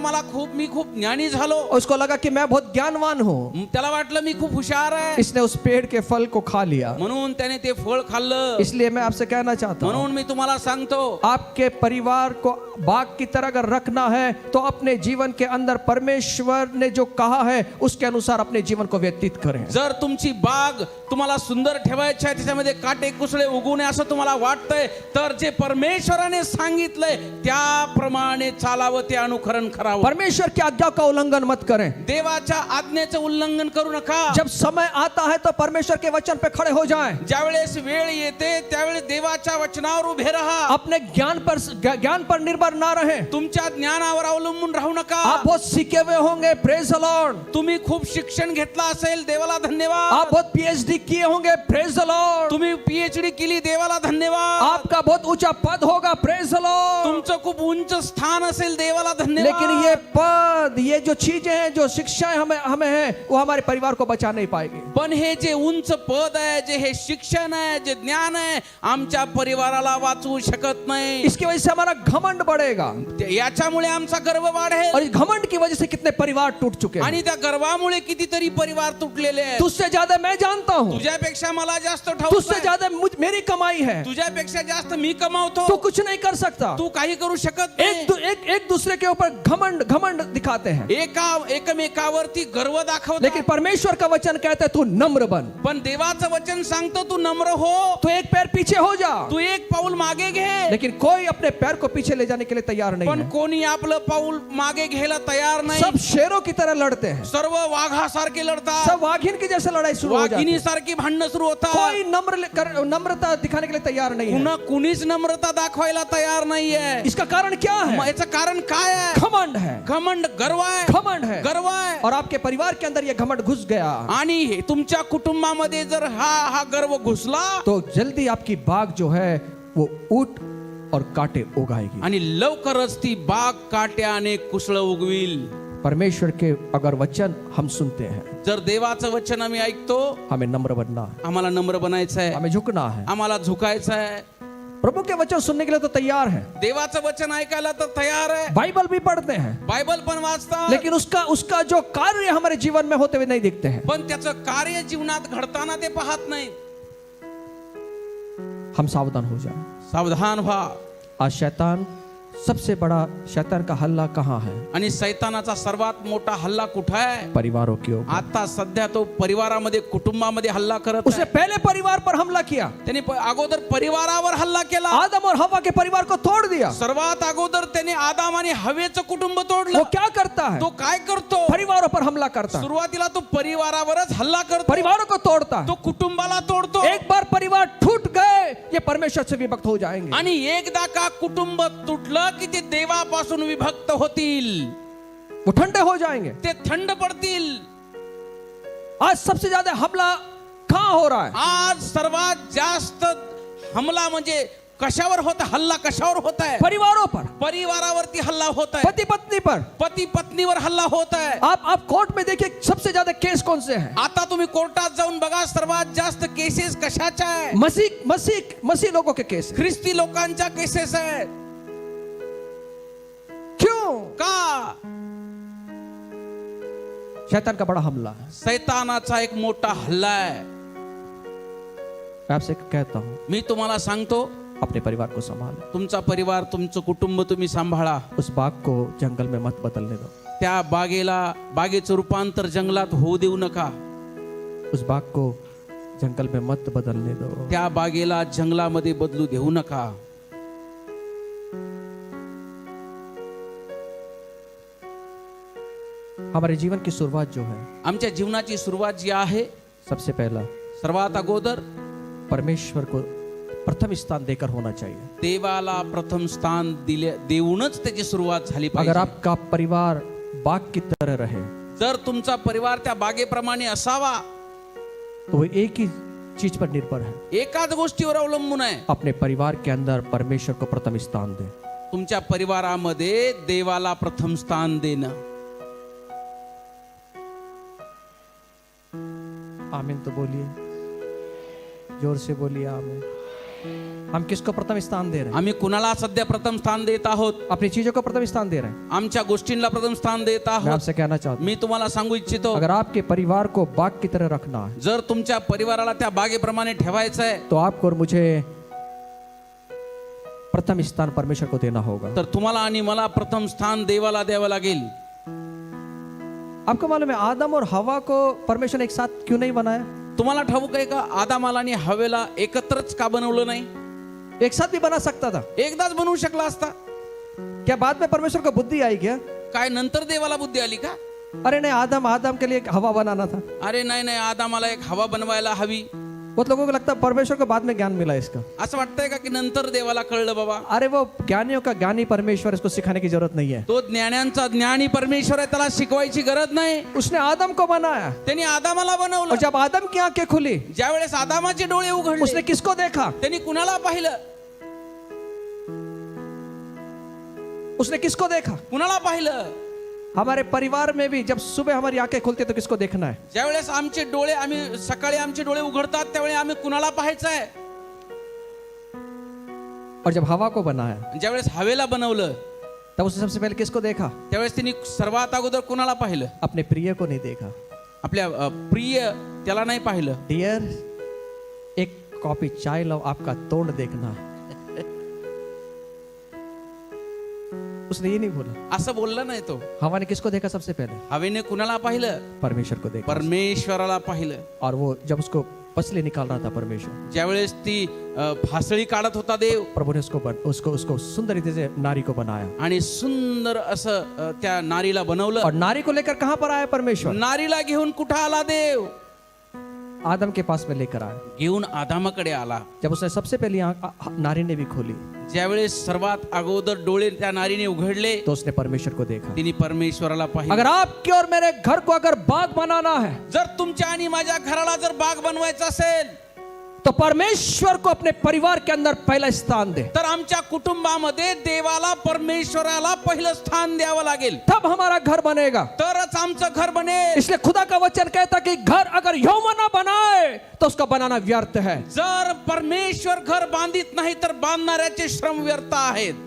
मी खूप ज्ञानी झालो. उसको लगा कि मैं बहुत ज्ञानवान हूँ, त्याला वाटलं मी खूप हुशार आहे. इसने उस पेड़ के फल को खा लिया। म्हणून त्याने ते फळ खाल्लं. इसलिए मैं आपसे कहना चाहता हूँ, म्हणून मी तुम्हाला सांगतो, आपके परिवार को बाग की तरह अगर रखना है तो अपने जीवन के अंदर परमेश्वर ने जो कहा है उसके अनुसार अपने जीवन को व्यतीत करें। जर तुमची बाग तुम्हाला सुंदर ठेवायची आहे, त्याच्यामध्ये काटे कुसळे उगू नये असं तुम्हाला वाटतंय, तर जे परमेश्वराने सांगितलंय त्याप्रमाणे चालावं, ते अनुकरण करावं. परमेश्वर की आज्ञा का उल्लंघन मत करें. देवाच्या आज्ञेचं उल्लंघन करू नका. जब समय आता है तो परमेश्वर के वचन पे खड़े हो जाएं. ज्यावेळेस वेळ येते त्यावेळेस देवाच्या वचनावर उभे राहा. अपने ज्ञान पर निर्भर ना रहें. तुमच्या ज्ञानावर अवलंबून राहू नका. आप बहुत सीखे हुए होंगे, प्रेज द लॉर्ड. तुम्ही खूप शिक्षण घेतला असेल, देवाला धन्यवाद. आप बहुत पीएचडी किए होंगे, प्रेज द लॉर्ड. तुम्ही पीएचडी केली, देवाला धन्यवाद. आपका बहुत ऊंचा पद होगा, प्रेज द लॉर्ड. तुमचं खूप उंच स्थान असेल, देवाला धन्यवाद. लेकिन ये पद, ये जो चीजें हैं, जो शिक्षाएं हमें हैं, वो हमारे परिवार को बचा नहीं पाएगी. पण हे जे उंच पद आहे, जे हे शिक्षण आहे, जे ज्ञान आहे, आमच्या परिवाराला वाचवू शकत नाही. इसकी वजह से हमारा घमंड बढ़ेगा. याच्यामुळे आमचा गर्व वाढेल. और इस घमंड की वजह से कितने परिवार टूट चुके हैं. आणि त्या गर्वामुळे कितीतरी परिवार तुटलेले आहेत. तुझसे ज्यादा मैं जानता हूँ, तुझ्यापेक्षा मला जास्त ठाऊक तुझसे आहे. ज्यादा मेरी कमाई है, तुझ्यापेक्षा जास्त मी कमावतो. तू कुछ नहीं कर सकता. तू काही करू शकत नाही. एक दूसरे के ऊपर घमंड दिखाते हैं. एकमेकावरती गर्व दाखवतात. लेकिन परमेश्वर का वचन कहता है तू नम्र बन. पण देवाचं वचन सांगतो तू नम्र हो. तू एक पैर पीछे हो जा. तू एक पाऊल मागे घे. लेकिन कोई अपने पैर को पीछे ले जाने के लिए तैयार नहीं पण है. कोणी आपलं पाऊल मागे घ्यायला तयार नाही. सब शेरों की तरह लड़ते हैं. सर्व वाघासारखे लढतात. सब वाघिन की जैसे लड़ाई शुरू हो जाती है. वाघिणी सारखी भांडणं सुरू होतात. कोई नम्रता दिखाने के लिए तैयार नहीं है. पुन्हा कुणीच नम्रता दाखवायला तयार नाहीये. इसका कारण क्या मग है? याचं कारण काय आहे? घमंड है. घमंड, गर्व आहे. घमंड है. गर्व आहे. और आपके परिवार के अंदर ये घमंड घुस गया आणि हे तुमच्या कुटुंबामध्ये जर हा गर्व घुसला, तो जल्दी आपकी बाग जो है वो ऊंट और कांटे उगाएगी. आणि लवकरच ती बाग काट्याने कुसळ उगविल. परमेश्वर के अगर वचन हम सुनते हैं, जर देवाचं वचन आम्ही ऐकतो, हमें नम्र बनना है, आम्हाला नम्र बनायचं आहे, हमें झुकना है. आम्हाला झुकायचं आहे. प्रभु के वचन सुनने के लिए तो तैयार है. देवाचं वचन ऐकायला तर तयार आहे. बाइबल भी पढ़ते हैं, बायबल पण वाचतात. लेकिन उसका जो कार्य हमारे जीवन में होते हुए नहीं दिखते हैं. पण त्याचं कार्य जीवनात घडताना ते पाहत नाही. हम सावधान हो जाएं. सावधान व्हा. आज सबसे बड़ा शैतान का हल्ला कहाँ है? आणि सैतानाचा सर्वात मोठा हल्ला कुठं आहे? परिवारों के ऊपर. आता सध्या तो परिवारामध्ये, कुटुंबामध्ये हल्ला करत उसने आहे. पहले परिवार पर हमला किया. त्याने अगोदर परिवारावर हल्ला केला. आदम और हवा के परिवार को तोड़ दिया. सर्वात अगोदर त्याने आदाम आणि हवेचं कुटुंब तोडलं. वो क्या करता है? तो काय करतो? परिवारों पर हमला करता है. सुरुवातीला तो परिवारावरच हल्ला करतो. परिवारों को तोड़ता है. तो कुटुंबाला तोडतो. एक बार परिवार टूट गए, ये परमेश्वर से विभक्त हो जाएंगे. आणि एकदा का कुटुंब तुटलं की ते देवापासून विभक्त होतील. वो ठंडे हो जाएंगे. ते थंड पडतील. आज सबसे ज्यादा हमला कहाँ हो रहा है? आज सर्वात जास्त हमला म्हणजे कशावर होता? हल्ला कशावर होत आहे? परिवारों पर. परिवारावरती हल्ला होत आहे. पति पत्नी पर. पती पत्नीवर हल्ला होत आहे. आप कोर्ट में देखिए सबसे ज्यादा केस कौन से हैं? आता तुम्ही कोर्टात जाऊन बघा, सर्वात जास्त केसेस कशाच्या आहे? मसीह लोगों के केस. ख्रिस्ती लोकांच्या केसेस आहेत. क्यों? का? शैतान का बड़ा हमला है. सैतानाचा एक मोठा हल्ला आहे. मैं आपसे कहता हूं, मी तुम्हाला सांगतो, अपने परिवार को संभालो. तुमचा परिवार, तुमचं कुटुंब तुम्ही सांभाळा. उस बाग को जंगल में मत बदलने दो. त्या बागेचं रूपांतर जंगलात होऊ देऊ नका. उस बाग को जंगल में मत बदलने दो. त्या बागेला जंगलामध्ये बदलू देऊ नका. हमारे जीवन की शुरुआत जो है, आमच्या जीवनाची सुरुवात जी आहे, सबसे पहला सर्वात अगोदर परमेश्वर को प्रथम स्थान देकर होना चाहिए. देवाला प्रथम स्थान देऊनच त्याची सुरुवात झाली अगर पाहिजे. आपका परिवार बाग की तरह रहे, जर तुमचा परिवार त्या बागेप्रमाणे असावा, तो वो एक ही चीज पर निर्भर है. एकाच गोष्टीवर अवलंबून आहे. अपने परिवार के अंदर परमेश्वर को प्रथम स्थान दे. तुमच्या परिवारामध्ये देवाला प्रथम स्थान देणं. आमीन तो बोलिए, जोर से बोलिए आमीन. हम किसको प्रथम स्थान दे रहे हैं? आम्ही कुणाला सध्या प्रथम स्थान देत आहोत? अपनी चीजों को प्रथम स्थान दे रहे हैं. आमच्या गोष्टींना प्रथम स्थान देत मैं आहोत. आपसे कहना चाहता मी तुम्हाला सांगू इच्छितो, हूं, अगर आपके परिवार को बाग की तरह रखना है, जर तुमच्या परिवाराला त्या बागेप्रमाणे ठेवायचं आहे, तो आपको और मुझे प्रथम स्थान परमेश्वर को देना होगा. तर तुम्हाला आणि मला प्रथम स्थान देवाला द्यावं लागेल. आपको मालूम है आदम और हवा को परमेश्वर ने एक साथ क्यों नहीं बनाया? तुम्हाला ठाऊक आहे का आदामाला आणि हवेला एकत्रच का बनवलं नाही? एक साथ भी बना सकता था। एकदाच बनवू शकला असता. क्या बाद में परमेश्वर को बुद्धि आई क्या? काय नंतर देवाला बुद्धी आली का? अरे नहीं, आदम के लिए एक हवा बनाना था। अरे नाही नाही, आदामाला एक हवा बनवायला हवी. बहुत लोगों को लगता है परमेश्वर को बाद में ज्ञान मिला इसका। असं वाटतंय का की नंतर देवाला कळलं बाबा? अरे वो ज्ञानियों का ज्ञानी परमेश्वर, इसको सिखाने की जरूरत नहीं है। तो ज्ञानांचा ज्ञानी परमेश्वर आहे, त्याला शिकवायची गरज नाही. उसने आदम को बनाया त्यांनी आदामाला और बनवलं. जब आदम की आंखें खुली, ज्या वेळेस आदामाचे डोळे उघडले, उसने किसको देखा? त्यांनी कुणाला पाहिलं? उसने किसको देखा? कुणाला पाहिलं? हमारे परिवार में भी जब सुबह हमारी आंखें खुलती है तो किसको देखना है? ज्या वेळेस आमचे डोळे, आम्ही सकाळी आमचे डोळे उघडतात त्यावेळी आम्ही कुणाला पाहायचं आहे? और जब हवा को बनाया ज्या वेळेस हवेला बनवलं तब उसने सबसे पहले किसको देखा? त्यावेळेस त्यांनी सर्वात अगोदर कुणाला पाहिलं? अपने प्रिय को नहीं देखा। आपल्या प्रिय त्याला नाही पाहिलं. डियर, एक कॉपी चाय लो, आपका तोड़ देखना। उसने ये नहीं बोला। असं बोलला नाही तो. हवा ने किसको देखा सबसे पहले? हवेने कुणाला पाहिलं? परमेश्वर को देखा। परमेश्वराला पाहिलं. और वो जब उसको पसली निकाल रहा था परमेश्वर, ज्यावेळेस ती फासळी काढत होता देव, प्रभु ने उसको सुंदर रीति से नारी को बनाया आणि सुंदर असं त्या नारीला बनवलं. और नारी को लेकर कहां पर आया परमेश्वर? नारीला घेऊन कुठं आला देव? आदम के पास में लेकर आया। घेऊन आदामाकडे आला. जब उसने सबसे पहली नारी ने भी खोली ज्यावेळेस सर्वात अगोदर डोळे त्या नारीने उघडले तो उसने परमेश्वर को देखा। तिने परमेश्वराला पाहिलं. अगर आपके और मेरे घर को अगर बाग बनाना है जर तुमच्या आणि माझ्या घराला जर बाग बनवायचा असेल तो परमेश्वर को अपने परिवार के अंदर पहला स्थान दे, तर आमच्या कुटुंबामध्ये देवाला, परमेश्वराला पहिलं स्थान द्यावं लागेल. तब हमारा घर बनेगा। तरच आमचं घर बनेल. इसलिए खुदा का वचन कहता कि घर अगर यहोवा ना बनाए तो उसका बनाना व्यर्थ है। जर परमेश्वर घर बांधित नाही तर बांधणाऱ्याचे श्रम व्यर्थ आहेत.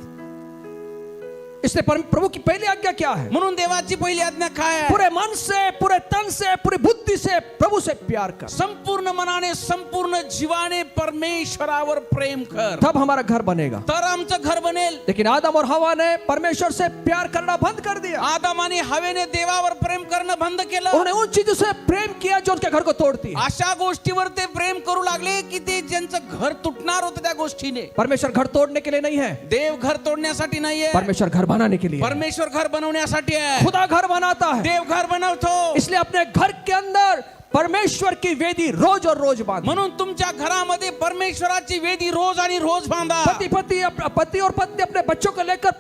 इसलिए प्रभु की पहली आज्ञा क्या है? म्हणून देवाची पहिली आज्ञा काय आहे? पूरे मन से, पूरे तन से, पूरी बुद्धि से प्रभु से प्यार कर। संपूर्ण मनाने, संपूर्ण जीवाने परमेश्वरावर प्रेम कर. तब हमारा घर बनेगा। तर आमचं घर बनेल. लेकिन आदम और हवा ने परमेश्वर से प्यार करना बंद कर दिया। आदम आणि हवेने देवावर प्रेम करणं बंद केलं. उन्होंने उन चीजों से प्रेम किया जो उनके घर को तोड़ती है। अशा गोष्टीवर ते प्रेम करू लागले की ते ज्यांचं घर तुटणार होतं त्या गोष्टीने. परमेश्वर घर तोड़ने के लिए नहीं है, देव घर तोडण्यासाठी नाहीये. परमेश्वर घर बनाने के लिए है। परमेश्वर घर बनवण्यासाठी आहे. खुदा घर बनाता है, देव घर बनवतो. इसलिए अपने घर के अंदर परमेश्वर की वेदी रोज और रोज बांध। म्हणून तुमच्या घरामध्ये परमेश्वराची वेदी रोज आणि रोज बांधा. पति और पत्नी अपने बच्चों को लेकर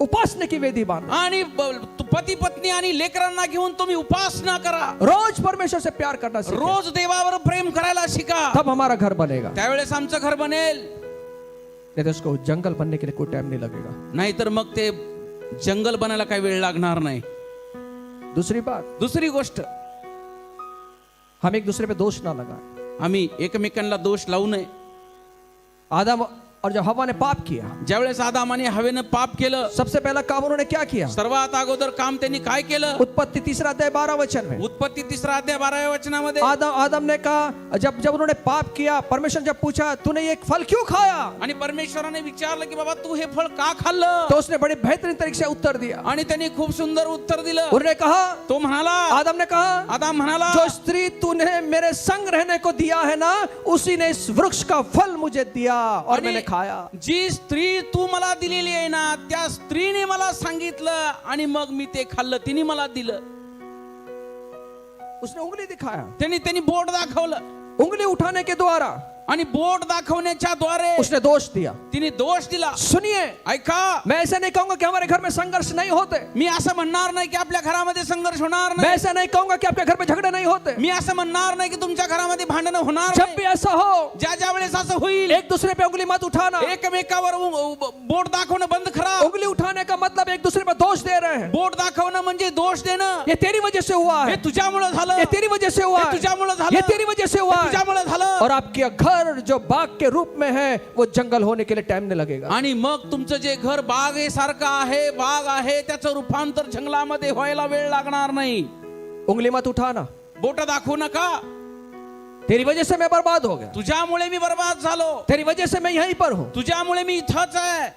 उपासना की वेदी बांध आणि पती पत्नी आणि लेकरांना घेऊन तुम्ही उपासना करा. रोज परमेश्वर से प्यार करना सीखें। रोज देवावर प्रेम करायला शिका. तब हमारा घर बनेगा। त्यावेळेस आमचं घर बनेल. नहीं तो उसको जंगल बनने के लिए कोई टाइम नहीं लगेगा। नाहीतर मग ते जंगल बनायला काही वेळ लागणार नाही. दूसरी बात, दुसरी गोष्ट, हम एक दूसरे पे दोष ना लगाएं। आम्ही एकमेकांना दोष लावू नये. आदम और जब हवा ने पाप किया, ज्यावेळेस आदम आणि हवेने पाप केलं, सबसे पहला काम उन्होंने क्या किया? सर्वात अगोदर काम त्यांनी काय केलं? उत्पत्ति 3 अध्याय 12 वचन में, उत्पत्ती 3 अध्याय 12 वचनामध्ये आदम ने कहा, जब उन्होंने पाप किया, परमेश्वर जब पूछा तूने ये फल क्यों खाया, आणि परमेश्वराने विचारलं की बाबा तू हे फळ का खाल्लं? तो उसने बड़े बेहतरीन तरीके से उत्तर दिया। आणि त्यांनी खूप सुंदर उत्तर दिलं. उन्होंने कहा, तो म्हणाला, आदम ने कहा, आदम म्हणाला, जो स्त्री तूने मेरे संग रहने को दिया है ना, उसी ने इस वृक्ष का फल मुझे दिया और मैंने खाया। जी स्त्री तू मला दिलेली आहे ना, त्या स्त्रीने मला सांगितलं आणि मग मी ते खाल्लं, तिने मला दिलं. उसने उंगली दिखाया, त्यांनी बोट दाखवलं. उंगली उठाने के द्वारा आणि बोट दाखवण्याच्या द्वारे उसने दोष दिया। तिने दोष दिला. सुनिए, ऐका, मैं ऐसा नहीं कहूंगा कि हमारे घर में संघर्ष नहीं होते, मी असं म्हणणार नाही की आपल्या घरामध्ये संघर्ष होणार मैं नाही. ऐसा नहीं कहूंगा कि आपके घर में झगड़े नहीं होते, मी असं म्हणणार नाही की तुमच्या घरामध्ये भांडणं होणार जब नाही. भी ऐसा हो, ज्या वेळेस असं होईल, एक दूसरे पे उंगली मत उठाना। एकमेकावर बोट दाखवणं बंद करा. उंगली उठाने का मतलब एक दूसरे पर दोष दे रहे हैं। बोट दाखवणं म्हणजे दोष देणं. ये तेरी वजह से हुआ हे है, तुझ्यामुळे झालं, ये तेरी वजह से हुआ हे है, तुझ्यामुळे झालं, ये तेरी वजह से हुआ हे है। तुझ्यामुळे झालं. और आपके घर जो बाग के रूप में है वो जंगल होने के लिए टाइम नहीं लगेगा। आणि मग तुमचं जे घर बागेसारखं आहे, बाग आहे, त्याचं रूपांतर जंगलामध्ये व्हायला वेळ लागणार नाही. उंगली मत उठाना, बोट दाखवू नका. तेरी वजह से मैं बर्बाद हो गया, तुझ्यामुळे मी बर्बाद झालो, तेरी वजह से मैं यहीं पर हूं। तुझ्यामुळे मी इथंच आहे.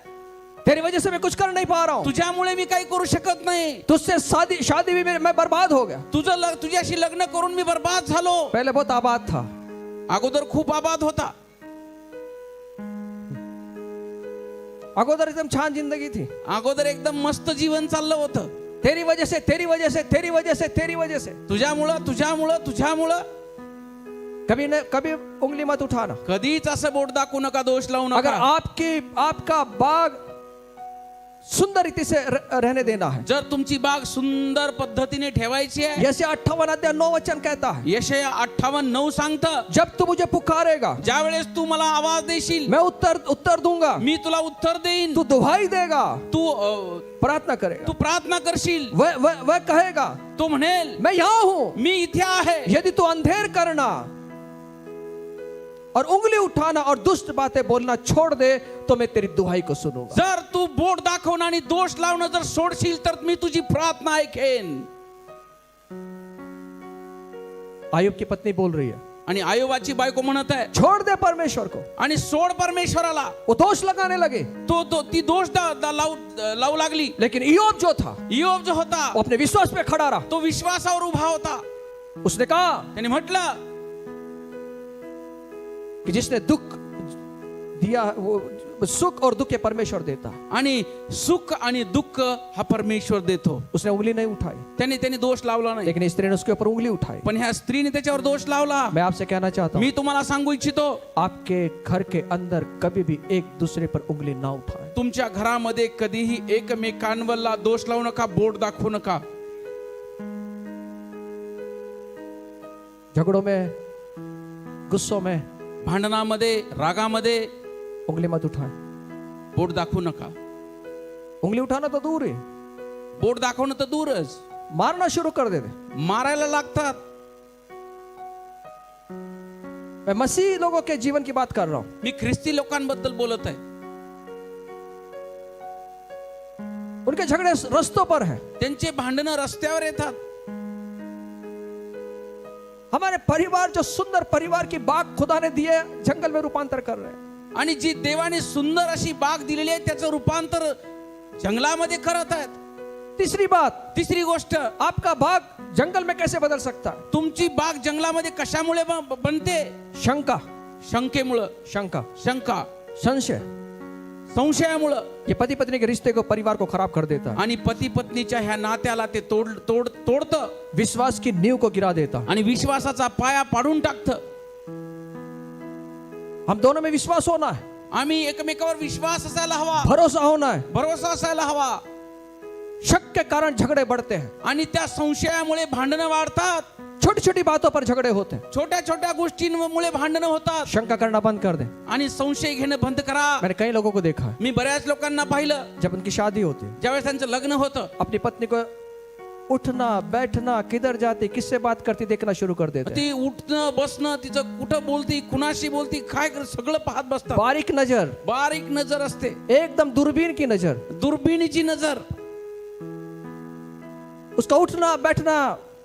तेरी वजह से मैं कुछ कर नहीं पा रहा हूँ, तुझ्यामुळे मी काही करू शकत नाही, तुझसे शादी भी मैं बर्बाद हो गया। तुझ्याशी लग्न करून मी बर्बाद झालो। पहले बहुत आबाद था, अगोदर खूप आबाद होता, अगोदर एकदम छान जिंदगी थी, अगोदर एकदम मस्त जीवन चाललं होतं। तेरी वजह से तेरी वजह से तेरी वजह से तेरी वजह से तुझ्यामुळं कभी उंगली मत उठाना। कधीच असं बोट दाखवू नका, दोष लावू अगर नका। आपका बाग सुंदर रीति से रहने देना है, जर तुमची बाग सुंदर पद्धतीने ठेवायची आहे, जैसे 58 अध्याय 9 वचन कहता है, यशया 58:9 सांगतं, जब तू मुझे पुकारेगा ज्या वेळेस तू मला आवाज देशील, मैं उत्तर दूंगा, मी तुला उत्तर देईन, तू दुहाई देगा, तू प्रार्थना करेगा, तू प्रार्थना करशील, वह कहेगा तो म्हणेल मैं यहाँ हूं। मी इथे आहे। यदि तू अंधेर करना और उंगली उठाना और दुष्ट बातें बोलना छोड़ दे तो मैं तेरी दुहाई को सुनूंगा। जर तू बोट दाखवणं आणि दोष लावणं जर सोडशील तर मी तुझी प्रार्थना ऐकेन। आयुब की पत्नी बोल रही है, आणि आयोबाची बायको म्हणत आहे, छोड़ दे परमेश्वर को, आणि सोड परमेश्वराला। वो दोष लगाने लगे, ती दोष लावू लागली। लेकिन इयोब जो था इयोब जो होता वो अपने विश्वास पे खड़ा रहा। तो विश्वासावर उभा होता। उसने कहा त्याने म्हटलं कि जिसने दुख दिया वो सुख और दुख के परमेश्वर देता, आणि सुख आणि दुःख हा परमेश्वर देतो। उसने उंगली नहीं उठाई, त्याने दोष लावला नाही, लेकिन स्त्री ने उसके ऊपर उंगली उठाई। पण ह्या स्त्रीने त्याच्यावर दोष लावला। मैं आपसे कहना चाहता हूँ, मी तुम्हाला सांगू इच्छितो, आपके घर के अंदर कभी भी एक दूसरे पर उंगली ना उठाएं। तुमच्या घरामध्ये कधीही एकमेकांवरला दोष लावू नका, बोट दाखवू नका। झगड़ों में, गुस्सों में भांडणामध्ये, रागामध्ये उंगली मत उठाएं। बोट दाखवू नका। उंगली उठाना तो दूर है, बोट दाखवणं तर दूरच, मारना शुरू कर देते। मारायला लागतात। मैं मसीह लोगों के जीवन की बात कर रहा हूं। मी ख्रिस्ती लोकांबद्दल बोलत आहे। उनके झगड़े रस्तों पर है, त्यांचे भांडणं रस्त्यावर येतात। हमारे परिवार जो सुंदर परिवार की बाग खुदा ने दिए जंगल में रूपांतर कर रहे हैं। आणि जी देवाने सुंदर अशी बाग दिलेली आहे त्याचं रूपांतर जंगलामध्ये करत आहेत। तीसरी गोष्ट, आपका बाग जंगल में कैसे बदल सकता है? तुमची बाग जंगलामध्ये कशामुळे बनते? शंकेमुळे, शंका, संशय, संशयामुळे। ये पति पत्नी के रिश्ते को, परिवार को खराब कर देता है, आणि पती पत्नीच्या ह्या नात्याला ते तोडतं, विश्वास की नींव को गिरा देता। आणि विश्वासाचा पाया पाडून टाकतं। हम दोनों में विश्वास होना है, आम्ही एकमेकावर विश्वास असायला हवा, भरोसा होना है। भरोसा असायला हवा। शक के कारण झगड़े बढ़ते हैं, आणि त्या संशयामुळे भांडणं वाढतात। छोटी छोटी बातों पर झगड़े होते हैं, छोट्या छोट्या गोष्टींमुळे भांडणं होतात। शंका करना बंद कर दे। आणि संशय घेणं बंद करा। मैंने कई लोगों को देखा है, मी बऱ्याच लोकांना पाहिलं, जब उनकी शादी होती, ज्यावेळेस त्यांचं लग्न होतं, अपनी पत्नी को उठना बैठना, किधर जाती, किससे बात करती देखना शुरू कर देते। ती उठणं बसणं, तिचं कुठं बोलती, कुणाशी बोलती, काय सगळं पाहत बसतात। बारीक नजर असते, एकदम दूरबीन की नजर, दुर्बिणीची नजर। उसका उठना बैठना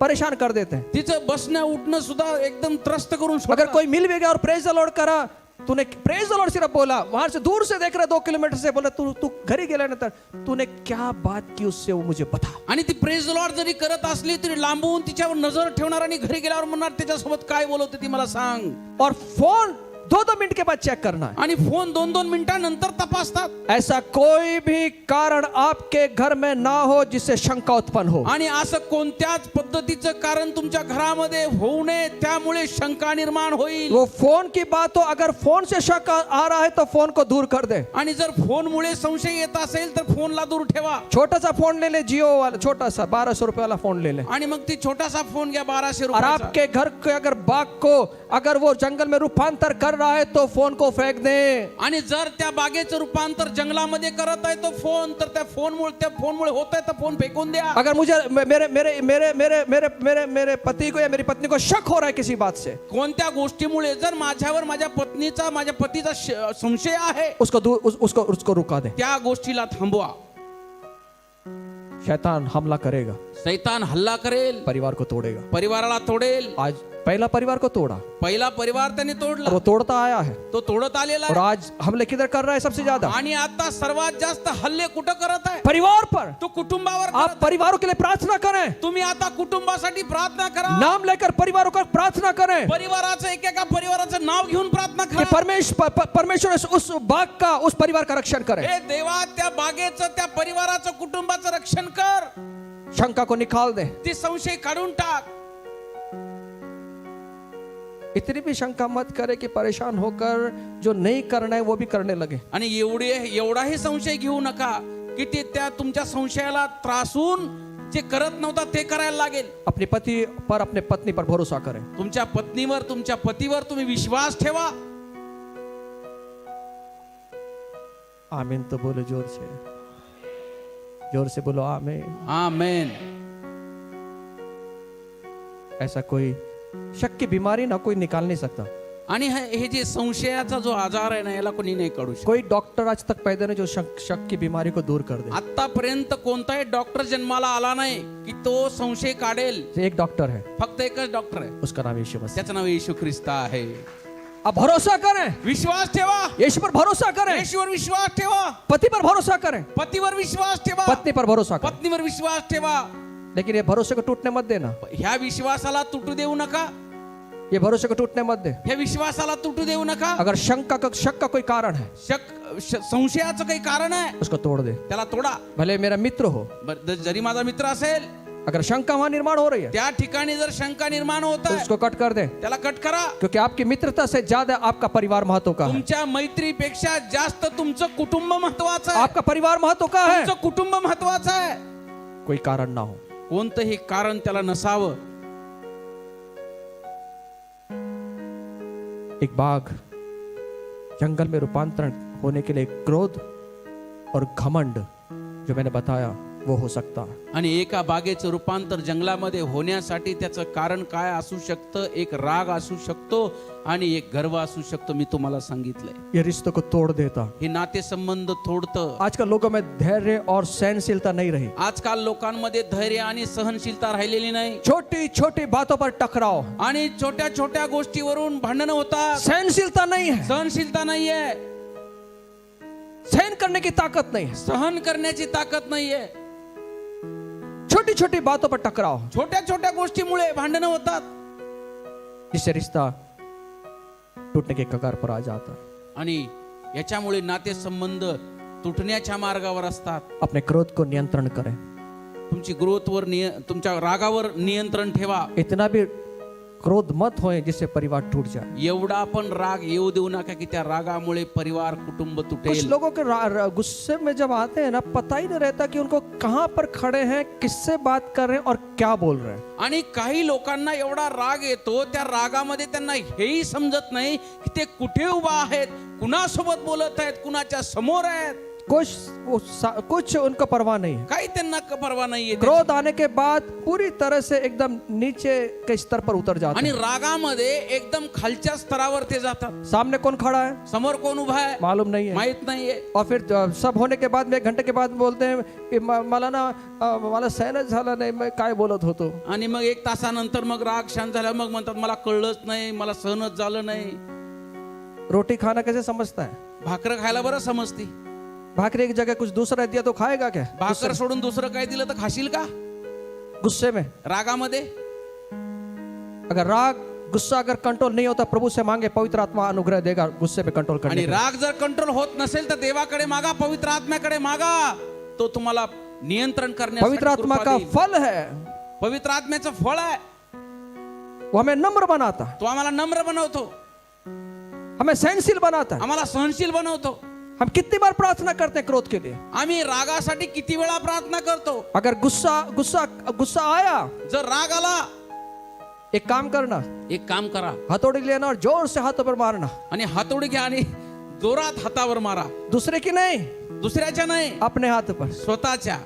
परेशान कर देते हैं। तिचं बसणं उठणं सुद्धा एकदम त्रस्त करून अगर कोई मिल भी गया और प्रेज द लॉर्ड करा, तूने प्रेज द लॉर्ड सिर्फ बोला, वहां से दूर से देख रहा 2 किलोमीटर से, बोला तू घरी गेल्यानंतर तूने क्या बात की उससे वो मुझे बता। आणि ती प्रेज द लॉर्ड जरी करत असली तरी लांबून तिच्यावर नजर ठेवणार आणि घरी गेल्यावर म्हणणार त्याच्यासोबत काय बोलत होती मला सांग। और फोन 2-2 मिनट के बाद चेक करना है, आणि फोन 2-2 मिनिटांनंतर तपासतात। ऐसा कोई भी कारण आपके घर में ना हो जिससे शंका उत्पन्न हो। आणि असं कोणत्याच पद्धतीचं कारण तुमच्या घरामध्ये होऊ नये, त्यामुळे शंका निर्माण होईल। वो फोन की बात हो, अगर फोन से शक आ रहा है तो फोन को दूर कर दे। आणि जर फोनमुळे संशय येत असेल तर फोनला दूर ठेवा। छोटा सा फोन ले ले, जियो वाला छोटा सा 1200 रुपए वाला फोन ले ले, आणि मग ती छोटासा फोन घ्या 1200 और रुपयाचा। आपके घर के अगर बाग को अगर वो जंगल में रूपांतर कर रहा है तो फोन को फेंक दे। आणि जर त्या बागेचं रूपांतर जंगलामध्ये करत आहे तो फोन, तर त्या फोनमुळे होत आहे तर फोन फेकून द्या। अगर मुझे मेरे मेरे मेरे मेरे मेरे मेरे मेरे पति को या मेरी पत्नी को शक हो रहा है किसी बात से, कोणत्या गोष्टीमुळे जर माझ्यावर माझ्या पतीचा संशय आहे, उसको रुका दे। त्या गोष्टीला थांबवा। शैतान हमला करेगा, सैतान हल्ला करेल, परिवार को तोड़ेगा। परिवाराला तोडेल। आज पहला परिवार को तोड़ा पहिला परिवार त्याने और तोडला, वो तोड़ता आया है, तो तोडत आलेला और आहे. आज हमले किधर कर रहा है सबसे ज्यादा? आणि आता सर्वात जास्त हल्ले कुठं करत आहे? परिवार पर। तो कुटुंबावर आप करत परिवारों के लिए प्रार्थना करें, आहे. तुम्ही आता कुटुंबासाठी प्रार्थना करा. नाम लेकर परिवारों का प्रार्थना करें परिवाराचं एकेका परिवाराचं नाव घेऊन प्रार्थना कि करा. परमेश्वर उस बाग का, उस परिवार का रक्षण करे। हे देवा, त्या बागेचं, त्या परिवाराचं, कुटुंबाचं रक्षण कर. शंका को निकाल दे, ती संशय काढून टाक. इतनी भी शंका मत करे कि परेशान होकर जो नहीं करना है वो भी करने लगे। आणि एवढाही संशय घेऊ नका की ते त्या तुमच्या संशयाला त्रासून जे करत नव्हता ते करायला लागेल. अपने पति पर, अपने पत्नी पर भरोसा करें। तुमच्या पत्नीवर, तुमच्या पतीवर तुम्ही विश्वास ठेवा. आमीन तो बोलो जोर से, जोर से बोलो आमीन। आमेन. ऐसा कोई शक की बीमारी ना कोई निकाल नहीं सकता। आणि हे जे संशयाचा जो आजार आहे ना, याला कोणी नाही काढू शकत. कोई डॉक्टर आज तक पैदा नहीं जो शक की बीमारी को दूर कर दे। आतापर्यंत कोणताही डॉक्टर जन्माला आला नाही की तो संशय काढेल. एक डॉक्टर है, फक्त एकच डॉक्टर आहे, उसका नाम यीशु मसीह। त्याचं नाव येशू ख्रिस्त आहे. अब भरोसा करें, विश्वास ठेवा. यीशु पर भरोसा करें, येशूवर विश्वास ठेवा. पति पर भरोसा करें, पतीवर विश्वास ठेवा. पत्नी पर भरोसा करें, पत्नीवर विश्वास ठेवा. लेकिन ये भरोसे को टूटने मत देना। ह्या विश्वासाला तुटू देऊ नका. ये भरोसे को टूटने मत दे। ह्या विश्वासाला तुटू देऊ नका. अगर शक का कोई कारण है, संशयाचं काही कारण आहे, उसको तोड़ दे। त्याला तोडा. भले मेरा मित्र हो, जरी माझा मित्र असेल, अगर शंका वहां निर्माण हो रही है त्या ठिकाणी जर शंका निर्माण होत तो आहे, उसको कट कर दे, त्याला कट करा. क्योंकि आपकी मित्रता से ज्यादा आपका परिवार महत्व का है। तुमच्या मैत्रीपेक्षा जास्त तुमचं कुटुंब महत्वाचं आहे. आपका परिवार महत्व का है, तुमचं कुटुंब महत्वाचं आहे. कोई कारण ना हो। कोणतंही कारण त्याला नसावं. एक बाग जंगल में रूपांतरण होने के लिए क्रोध और घमंड जो मैंने बताया वो हो सकता है। आणि एका बागेचं रूपांतर जंगलामध्ये होण्यासाठी त्याचं कारण काय असू शकतं? एक राग असू शकतो आणि एक गर्व असू शकतो. मी तुम्हाला सांगितलंय, ये रिश्तों को तोड़ देता। हे नातेसंबंध तोडतं. आजकल लोगों में धैर्य और सहनशीलता नहीं रही। आजकाल लोकांमध्ये धैर्य आणि सहनशीलता राहिलेली नाही. छोटी छोटी बातों पर टकराव, आणि छोट्या छोट्या गोष्टीवरून भांडणं होतात. सहनशीलता नहीं है, सहनशीलता नाहीये, सहन करने की ताकत नहीं है। सहन करण्याची ताकद नाहीये. छोटी छोटी बातों पर टकराव, छोट्या छोट्या गोष्टीमुळे भांडणं होतात. जिससे रिश्ता टूटने के कगार पर आ जाता है। आणि याच्यामुळे नातेसंबंध तुटण्याच्या मार्गावर असतात. अपने क्रोध को नियंत्रण करें, तुमची ग्रोथवर तुमच्या रागावर नियंत्रण ठेवा. इतना भी क्रोध मत होए जिससे परिवार टूट जाए। एवढा पण राग येऊ देऊ नका की त्या रागामुळे परिवार, कुटुंब कुछ तुटेल. लोगों के गुस्से में जब आते हैं ना, पता ही नहीं रहता कि उनको कहां पर खड़े हैं, किससे बात कर रहे हैं और क्या बोल रहे हैं। आणि काही लोकांना एवढा राग येतो, त्या रागामध्ये त्यांना हेही समजत नाही की ते कुठे उभा आहेत, कुणासोबत बोलत आहेत, कुणाच्या समोर आहेत. कुछ उनको परवाह नहीं है। काही त्यांना परवा नाहीये. क्रोध आने के बाद पूरी तरह से एकदम नीचे के स्तर पर उतर जाते आणि हैं। रागामध्ये एकदम खालच्या स्तरावर ते जातात. सामने कौन खड़ा है समोर कोण उभा आहे मालूम नहीं है, माहित नाहीये. और फिर सब होने के बाद में 1 घंटे के बाद बोलते हैं कि मला सहनच झालं नाही, मैं काय बोलत होतो। आणि मग 1 तासानंतर मग राग शांत झाला, मग म्हणतात मला कळलंच नाही, मला सहनच झालं नाही. रोटी खाना कैसे समझता है? भाकर खायला बरं समजती. भाकरी की जगह कुछ दूसरा दिया तो खाएगा क्या? भाकर सोडून दुसरं काय दिलं तर खाशील का? गुस्से में, रागामध्ये. अगर राग गुस्सा अगर कंट्रोल नहीं होता, प्रभु से मांगे, पवित्र आत्मा अनुग्रह देगा गुस्से पे कंट्रोल करने आणि का। राग जर कंट्रोल होत नसेल तर देवाकडे मागा, पवित्र आत्म्याकडे मागा, तो तुम्हाला नियंत्रण करण्यासाठी पवित्र आत्मा कृपा का देईल. फल है, पवित्र आत्म्याचं फळ आहे. वो हमें नम्र बनाता, तो आम्हाला नम्र बनवतो, हमें सहनशील बनाता है। आम्हाला सहनशील बनवतो. हम कितनी बार प्रार्थना करते हैं क्रोध के लिए? आम्ही रागासाठी किती वेळा प्रार्थना करतो. अगर गुस्सा आया, जर राग आला, एक काम करना, एक काम करा, हथौड़ी लेना और जोर से हाथों पर मारना। आणि हातोडी घ्या आणि जोरात हातावर मारा. दूसरे की नहीं, दुसऱ्याच्या नाही, अपने हाथ पर। स्वतःच्या.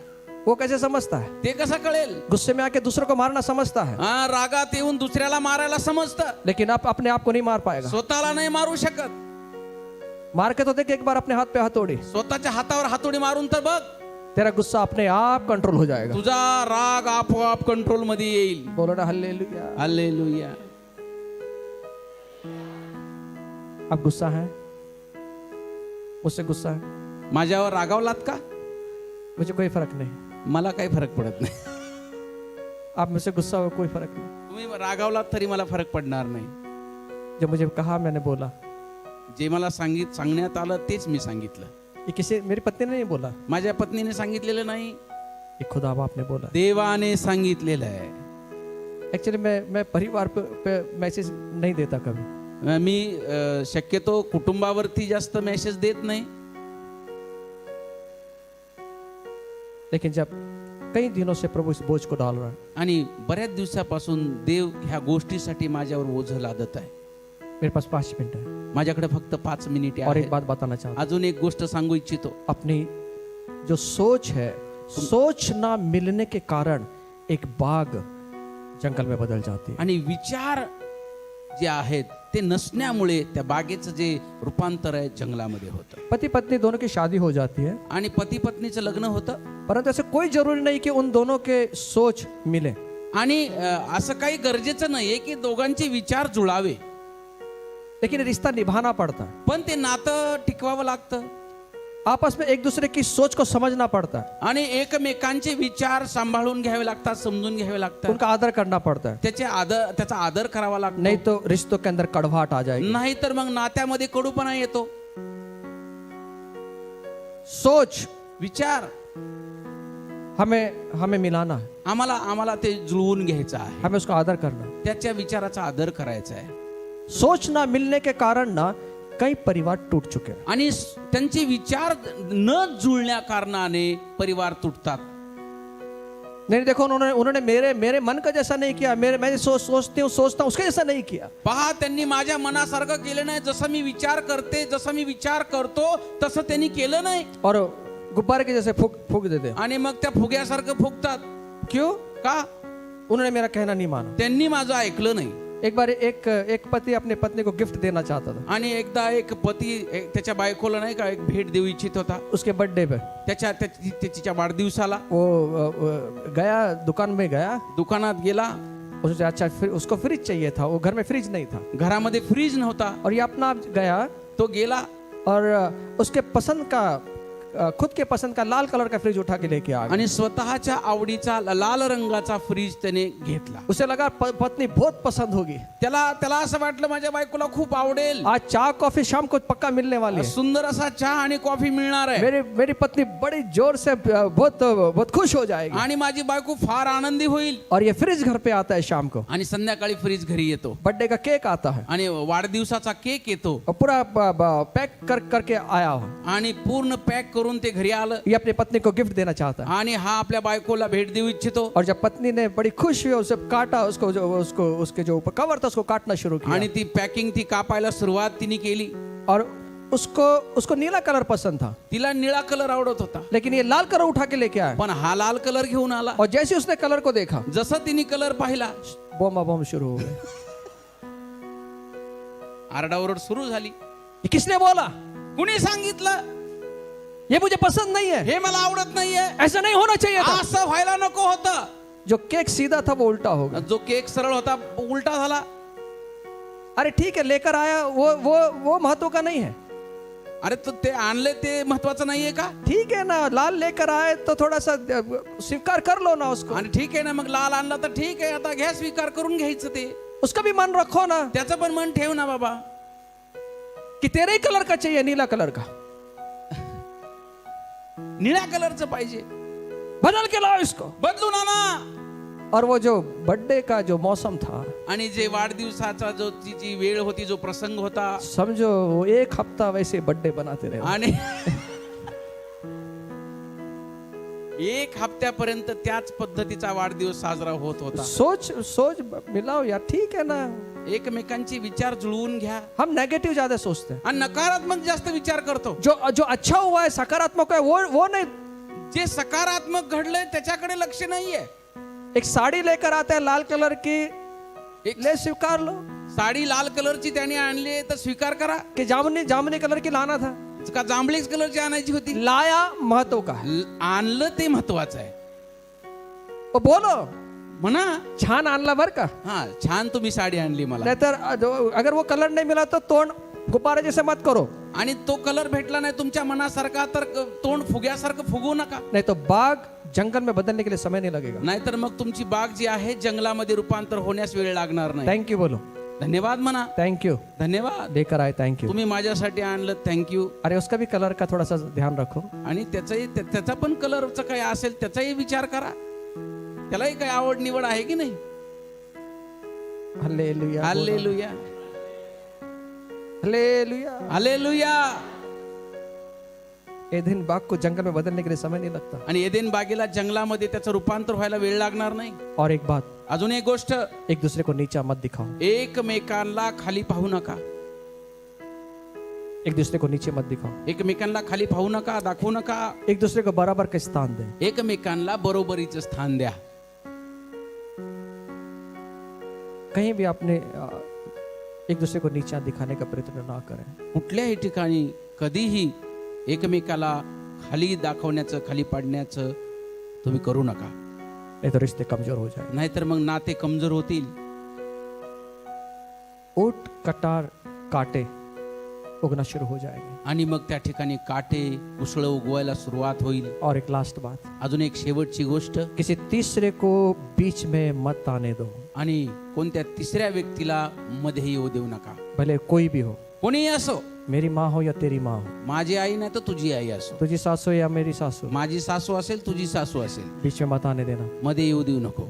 वो कैसे समझता है? ते कसं कळेल? गुस्से में आके दूसरों को मारना समझता है, हा, रागात येऊन दुसऱ्याला मारायला समजतं, लेकिन आप अपने आप को नहीं मार पाएगा। स्वतःला नाही मारू शकत. मार के तो देख एक बार अपने हाथ पे हथौड़ी, स्वतःच्या हातावर हातोडी मारून तर बघ. तेरा गुस्सा अपने आप कंट्रोल हो जाएगा। तुझा राग आपोआप कंट्रोल मध्ये येईल. बोलो ना हालेलुया। हालेलुया. आप गुस्सा है, मुझसे गुस्सा है, माझ्यावर रागावलात का? मुझे कोई फर्क नहीं। मला काही फरक पडत नाही. आप मुझसे गुस्सा हो, कोई फर्क नहीं। तुम्ही रागावलात तरी मला फरक पडणार नाही. जो मुझे कहा मैंने बोला। जे मला सांगण्यात आलं तेच मी सांगितलं. ये किसी मेरी पत्नी ने नहीं बोला, माझ्या पत्नीने सांगितलेलं नाही, ये खुदा बाप ने बोला। देवाने सांगितलेलं आहे. एक्चुअली मैं परिवार पे मैसेज नहीं देता कभी। मी शक्यतो कुटुंबावरती जास्त मेसेज देत नाही. लेकिन जब कई दिनों से प्रभु इस बोझ को डाल रहा है, आणि बऱ्याच दिवसापासून देव ह्या गोष्टीसाठी माझ्यावर ओझं लादत आहे. मेरे पास 5 मिनट है माझ्याकडे फक्त 5 मिनिटे और एक आहेत. बात बताना चाहता हूँ। अजून एक गोष्ट सांगू इच्छितो. अपनी जो सोच है, सोच ना मिलने के कारण एक बाग जंगल में बदल जाती है। आणि विचार जे आहेत ते नसण्यामुळे त्या बागेचं जे रूपांतर आहे जंगलामध्ये होतं. पति पत्नी दोनों की शादी हो जाती है, आणि पती पत्नीचं लग्न होतं. परंतु ऐसे कोई जरूरी नहीं कि उन दोनों के सोच मिले। आणि असं काही गरजेचं नाहीये की दोघांचे विचार जुळावे, लेकिन रिश्ता निभाना पड़ता है। पण ते नातं टिकवावं लागतं. आपस में एक दूसरे की सोच को समझना पड़ता है, आणि एकमेकांचे विचार सांभाळून घ्यावे लागतात, समजून घ्यावे लागतात. उनका आदर करना पड़ता है, त्याचा आदर करावा लागतो. नहीं तो रिश्तों के अंदर कड़वाहट आ जाएगी। नाही तर मग नात्यामध्ये कडूपणा येतो. सोच विचार हमें मिलाना है, आम्हाला ते जुळवून घ्यायचं आहे. हमें उसका आदर करना है। त्याच्या विचाराचा आदर करायचा आहे. सोच ना मिलने के कारण ना कई परिवार टूट चुके हैं। आणि त्यांचे विचार न जुळण्या कारणाने परिवार तुटतात. नहीं देखो, उन्होंने मेरे मन का जैसा नहीं किया, मैं सोचता हूँ उसके जैसा नहीं किया। पहा, त्यांनी माझ्या मनासारखं केलं नाही. जसं मी विचार करते, जसं मी विचार करतो तसं त्यांनी केलं नाही. और गुब्बारे के जैसे फूक देते। आणि मग त्या फुग्यासारखं फुगतात. क्यों? का? उन्होंने मेरा कहना नहीं माना। त्यांनी माझं ऐकलं नाही. एक बार एक पति अपने पत्नी को गिफ्ट देना चाहता था, आणि एकदा एक पती त्याच्या बायकोला नाही का एक भेट देऊ इच्छित होता. उसके बर्थडे पे त्याच्या वाढदिवसाला वो गया, दुकान में गया, दुकानात गेला. उसने अच्छा उसको फ्रिज चाहिए था, वो घर में फ्रिज नहीं था, घरामध्ये फ्रीज नव्हता. और ये अपना गया तो गेला और उसके पसंद का खुद के पसंद का लाल कलर का फ्रिज उठा के लेके आ गया। आणि स्वतःच्या आवडीचा लाल रंगाचा फ्रीज त्याने घेतला. उसे लगा पत्नी बहुत पसंद होगी, त्याला असं वाटलं माझ्या बायकोला खूप आवडेल. आज चाय कॉफी शाम को पक्का मिलने वाली है, सुंदर असा चहा आणि कॉफी मिळणार आहे. मेरी पत्नी बड़ी जोर से बहुत खुश हो जाएगी, आणि माझी बायको फार आनंदी होईल. और ये फ्रिज घर पे आता है शाम को, आणि संध्याकाळी फ्रीज घरी येतो. बर्थडे का केक आता है, आणि वाढदिवसाचा केक येतो. और पूरा पैक करके आया हो, आणि पूर्ण पॅक करून ते घरी आलं. ये अपनी पत्नी को गिफ्ट देना चाहता है। आणि हा आपल्या बायकोला भेट देऊ इच्छितो. और जब पत्नी ने बड़ी खुश हुई, उसे काटा, उसके जो ऊपर कवर था उसको काटना शुरू किया, आणि ती पॅकिंग ती कापायला सुरुवात तिने केली. और उसको नीला कलर पसंद था, तिला निळा कलर आवडत होता. लेकिन ये लाल कलर उठा के लेके आया, पण हा लाल कलर घेऊन आला. और जैसे उसने कलर को देखा, जसं तिने कलर पाहिला, बम शुरू हो गए। आरडाओरड सुरू झाली. ये किसने बोला? कुणी सांगितलं? ये मुझे पसंद नहीं है, हे मला आवडत नाहीये. ऐसा नहीं होना चाहिए था। असं व्हायला नको होतं. जो केक सीधा था वो उल्टा हो गया। जो केक सरळ होता उलटा झाला. अरे ठीक है, लेकर आया, वो महत्व का नहीं है। अरे तो ते आणले ते महत्वाचं नाहीये का? ठीक है ना, लाल लेकर आए तो थोड़ा सा स्वीकार कर लो ना उसको। आणि ठीक आहे ना, मग लाल आणला तर ठीक आहे, आता घ्या स्वीकार करून घ्यायचं. ते उसका भी मन रखो ना, त्याचं पण मन ठेव ना बाबा. कि तेरे ही कलर का चाहिए, नीला कलर का, निळ्या कलरचं पाहिजे, बदल के लाओ इसको। बदलून आणा. और वो जो बर्थडे का जो मौसम था, आणि जे वाढदिवसाचा जो जी वेळ होती, जो प्रसंग होता, समझो वो एक हफ्ता वैसे बर्थडे बनाते रहे, आणि एक हफ्त्यापर्यंत त्याच पद्धतीचा वाढदिवस साजरा होत होता. सोच मिलाओ यार, ठीक है ना। एकमेकांचे विचार जुळवून घ्या. हम नेगेटिव ज्यादा सोचते हैं, आणि नकारात्मक जास्त विचार करतो. जो अच्छा हुआ है, सकारात्मक है, वो नहीं। जे सकारात्मक घडलंय त्याच्याकडे लक्ष नाहीये. एक साड़ी लेकर आता है लाल कलर की, ले स्वीकार लो। साडी लाल कलरची त्याने आणली तर स्वीकार करा. कि जामुनी कलर की लाना था, का जांभळीच कलरची आणायची होती? लाया महत्व का है, आणलं ते महत्वाचं आहे. वो बोलो म्हणा छान आणला बर का, हा छान तुम्ही साडी आणली मला. नाहीतर अगर वो कलर नहीं मिला तो तोंड गुब्बारे जैसे मत करो, आणि तो कलर भेटला नाही तुमच्या मनासारखा तर तोंड फुग्यासारखं फुगू नका. नहीं तो बाग जंगल में बदलने के लिए समय नहीं लगेगा. नाहीतर मग तुमची बाग जी आहे जंगलामध्ये रूपांतर होण्यास वेळ लागणार नाही. थैंक यू बोलो, धन्यवाद म्हणा. थैंक यू धन्यवाद, लेकर आए, थैंक यू. तुम्ही माझ्यासाठी आणलं, थँक्यू. अरे उसका भी कलर का थोड़ा सा ध्यान रखो. आणि त्याचा पण कलरचा काही असेल त्याचाही विचार करा. त्यालाही काही आवड निवड आहे की नाही? Hallelujah, hallelujah, hallelujah. Hallelujah. Eden बाग को जंगल में बदलने के लिए समय नहीं लगता. आणि एदेन बागेला जंगलामध्ये त्याचं रूपांतर व्हायला वेळ लागणार नाही. और एक बात, अजून एक गोष्ट, एक दूसरे को नीचा मत दिखाओ. एकमेकांना खाली पाहू नका. एक दूसरे को नीचे मत दिखाओ. एकमेकांना खाली पाहू नका, दाखवू नका. एक दूसरे को बराबर का स्थान दे. एकमेकांना बरोबरीचं स्थान द्या. कहीं भी अपने एक दूसरे को नीचा दिखाने का प्रयत्न ना करें. कुठल्याही ठिकाणी कधीही एकमेकाला खाली दाखवण्याचं, खाली पाडण्याचं तुम्ही करू नका. नहीं तो रिश्ते कमजोर हो जाए. नाहीतर मग नाते कमजोर होतील. ऊट कटार काटे उगना शुरू हो जाएंगे. आणि मग त्या ठिकाणी काटे उसळं उगवायला सुरुवात होईल. और एक लास्ट बात, अजून एक शेवटची गोष्ट, किसी तीसरे को बीच में मत आने दो. आणि कोणत्या तिसऱ्या व्यक्तीला मध्ये येऊ देऊ नका. भले कोई भी हो, कोणीही असो, मेरी माँ हो या तेरी माँ हो, माझी आई नाही तर तुझी आई असो, तुझी सासू या मेरी सासू, माझी सासू असेल तुझी सासू असेल, बीच में मत आने देना. मध्ये येऊ देऊ नको.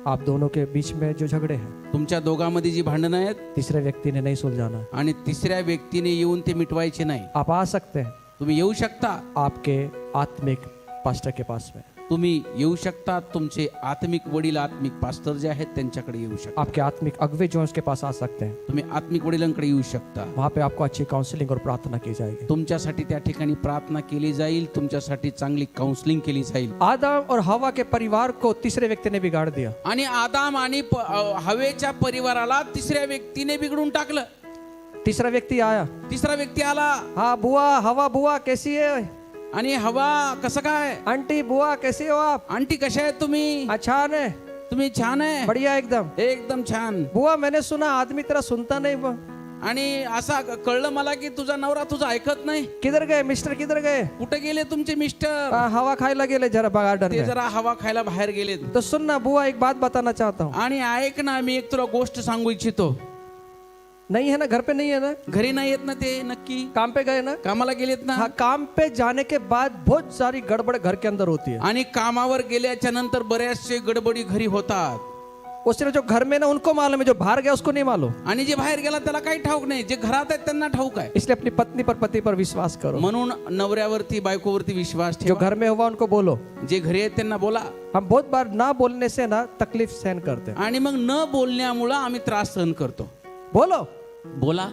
आप दोनों के बीच में जो झगड़े हैं, तुमच्या दोघांमध्ये जी भांडणं आहेत तीसरे व्यक्ति ने नहीं सुलझाना. आणि तिसऱ्या व्यक्तीने येऊन ते मिटवायचे नाही. आप आ सकते हैं तुम्ही येऊ शकता, आपके आत्मिक पास्टर के पास में. तुम्ही येऊ शकता, तुमचे आत्मिक वडील, आत्मिक पास्टर जे आहेत त्यांच्याकडे येऊ शकता. आपके आत्मिक अगुवे जो हैं उसके पास आ सकते हैं. तुम्ही आत्मिक वडिलांकडे येऊ शकता. वहाँ पे आपको अच्छी काउंसलिंग और प्रार्थना की जाएगी. तुमच्यासाठी त्या ठिकाणी प्रार्थना केली जाईल, तुमच्यासाठी चांगली काउन्सिलिंग केली जाईल. आदम और हवा के परिवार को तीसरे व्यक्ति ने बिगाड़ दिया. आणि आदाम आणि हवेच्या परिवाराला तिसऱ्या व्यक्तीने बिघडून टाकलं. तीसरा व्यक्ति आया, तिसरा व्यक्ती आला. हाँ बुआ, हवा बुआ कैसी है, आणि हवा कसं काय, आंटी बुआ कैसी हो आप, आंटी कशा आहेत तुम्ही, अच्छा है, तुम्ही छान आहे, बढ़िया एकदम. एकदम छान. बुआ मैंने सुना आदमी तेरा सुनता नहीं. बुआ आणि असं कळलं मला की तुझा नवरा तुझा ऐकत नाही. किधर गए मिस्टर, किधर गए. कुठे गेले तुमचे मिस्टर. हवा खायला गेले जरा गार्डन ते में. जरा हवा खायला बाहेर गेले. तो सुन ना बुआ, एक बात बताना चाहता हूँ. आणि ऐक ना, मी एक तुला गोष्ट सांगू इच्छितो. नहीं है ना, घर पे नहीं है ना, घरी नाही येत ना ते, नक्की काम पे गए ना. कामाला गेलेत ना. हाँ, काम पे जाने के बाद बहुत सारी गड़बड़ घर के अंदर होती है. आणि कामावर गेल्याच्या नंतर बऱ्याचशे गडबडी घरी होतात. वो सिर्फ जो घर में ना उनको मालूम है, जो बाहर गया उसको नहीं मालूम. आणि जे बाहेर गेला त्याला काही ठाऊक नाही, जे घरात आहेत त्यांना ठाऊक आहे. इसलिए अपनी पत्नी पर, पति पर विश्वास करो. म्हणून नवऱ्यावरती, बायकोवरती विश्वास जो ठेवा. घर में हुआ उनको बोलो. जे घरी आहेत त्यांना बोला. हम बहुत बार ना बोलने से ना तकलीफ सहन करते हैं. आणि मग न बोलण्यामुळं आम्ही त्रास सहन करतो. बोलो. बोला.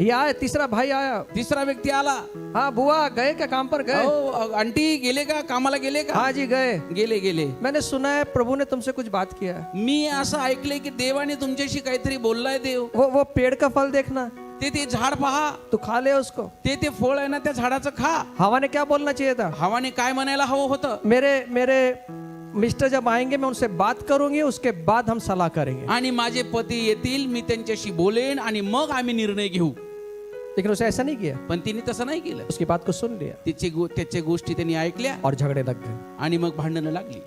ये आया, तीसरा भाई आया. तिसरा व्यक्ती आला. हाँ बुआ गए क्या, काम पर गए. अहो, आंटी गेले का, कामाला गेले का. हाँ जी गए. गेले गेले. मैंने सुना है प्रभु ने तुमसे कुछ बात किया है. मी असं ऐकलंय की देवाने तुमच्याशी काहीतरी बोललाय. देव वो पेड़ का फल देखना, ते झाड पहा, तू खा ले उसको. ते फळ आहे ना त्या झाडाचं खा. हवा ने क्या बोलना चाहिए था. हवाने काय म्हणायला हवं होतं. मेरे मिस्टर जब आएंगे मैं उनसे बात करूंगी, उसके बाद हम सलाह करेंगे. आणि माझे पती येतील, मी त्यांच्याशी बोलेन आणि मग आम्ही निर्णय घेऊ. लेकिन उसे ऐसा नहीं किया. पण तिने तसं नाही केलं. उसकी बात को सुन लिया त्याच्या गोष्टी त्यांनी ऐकल्या और झगड़े लग गए. आणि मग भांडणं लागली.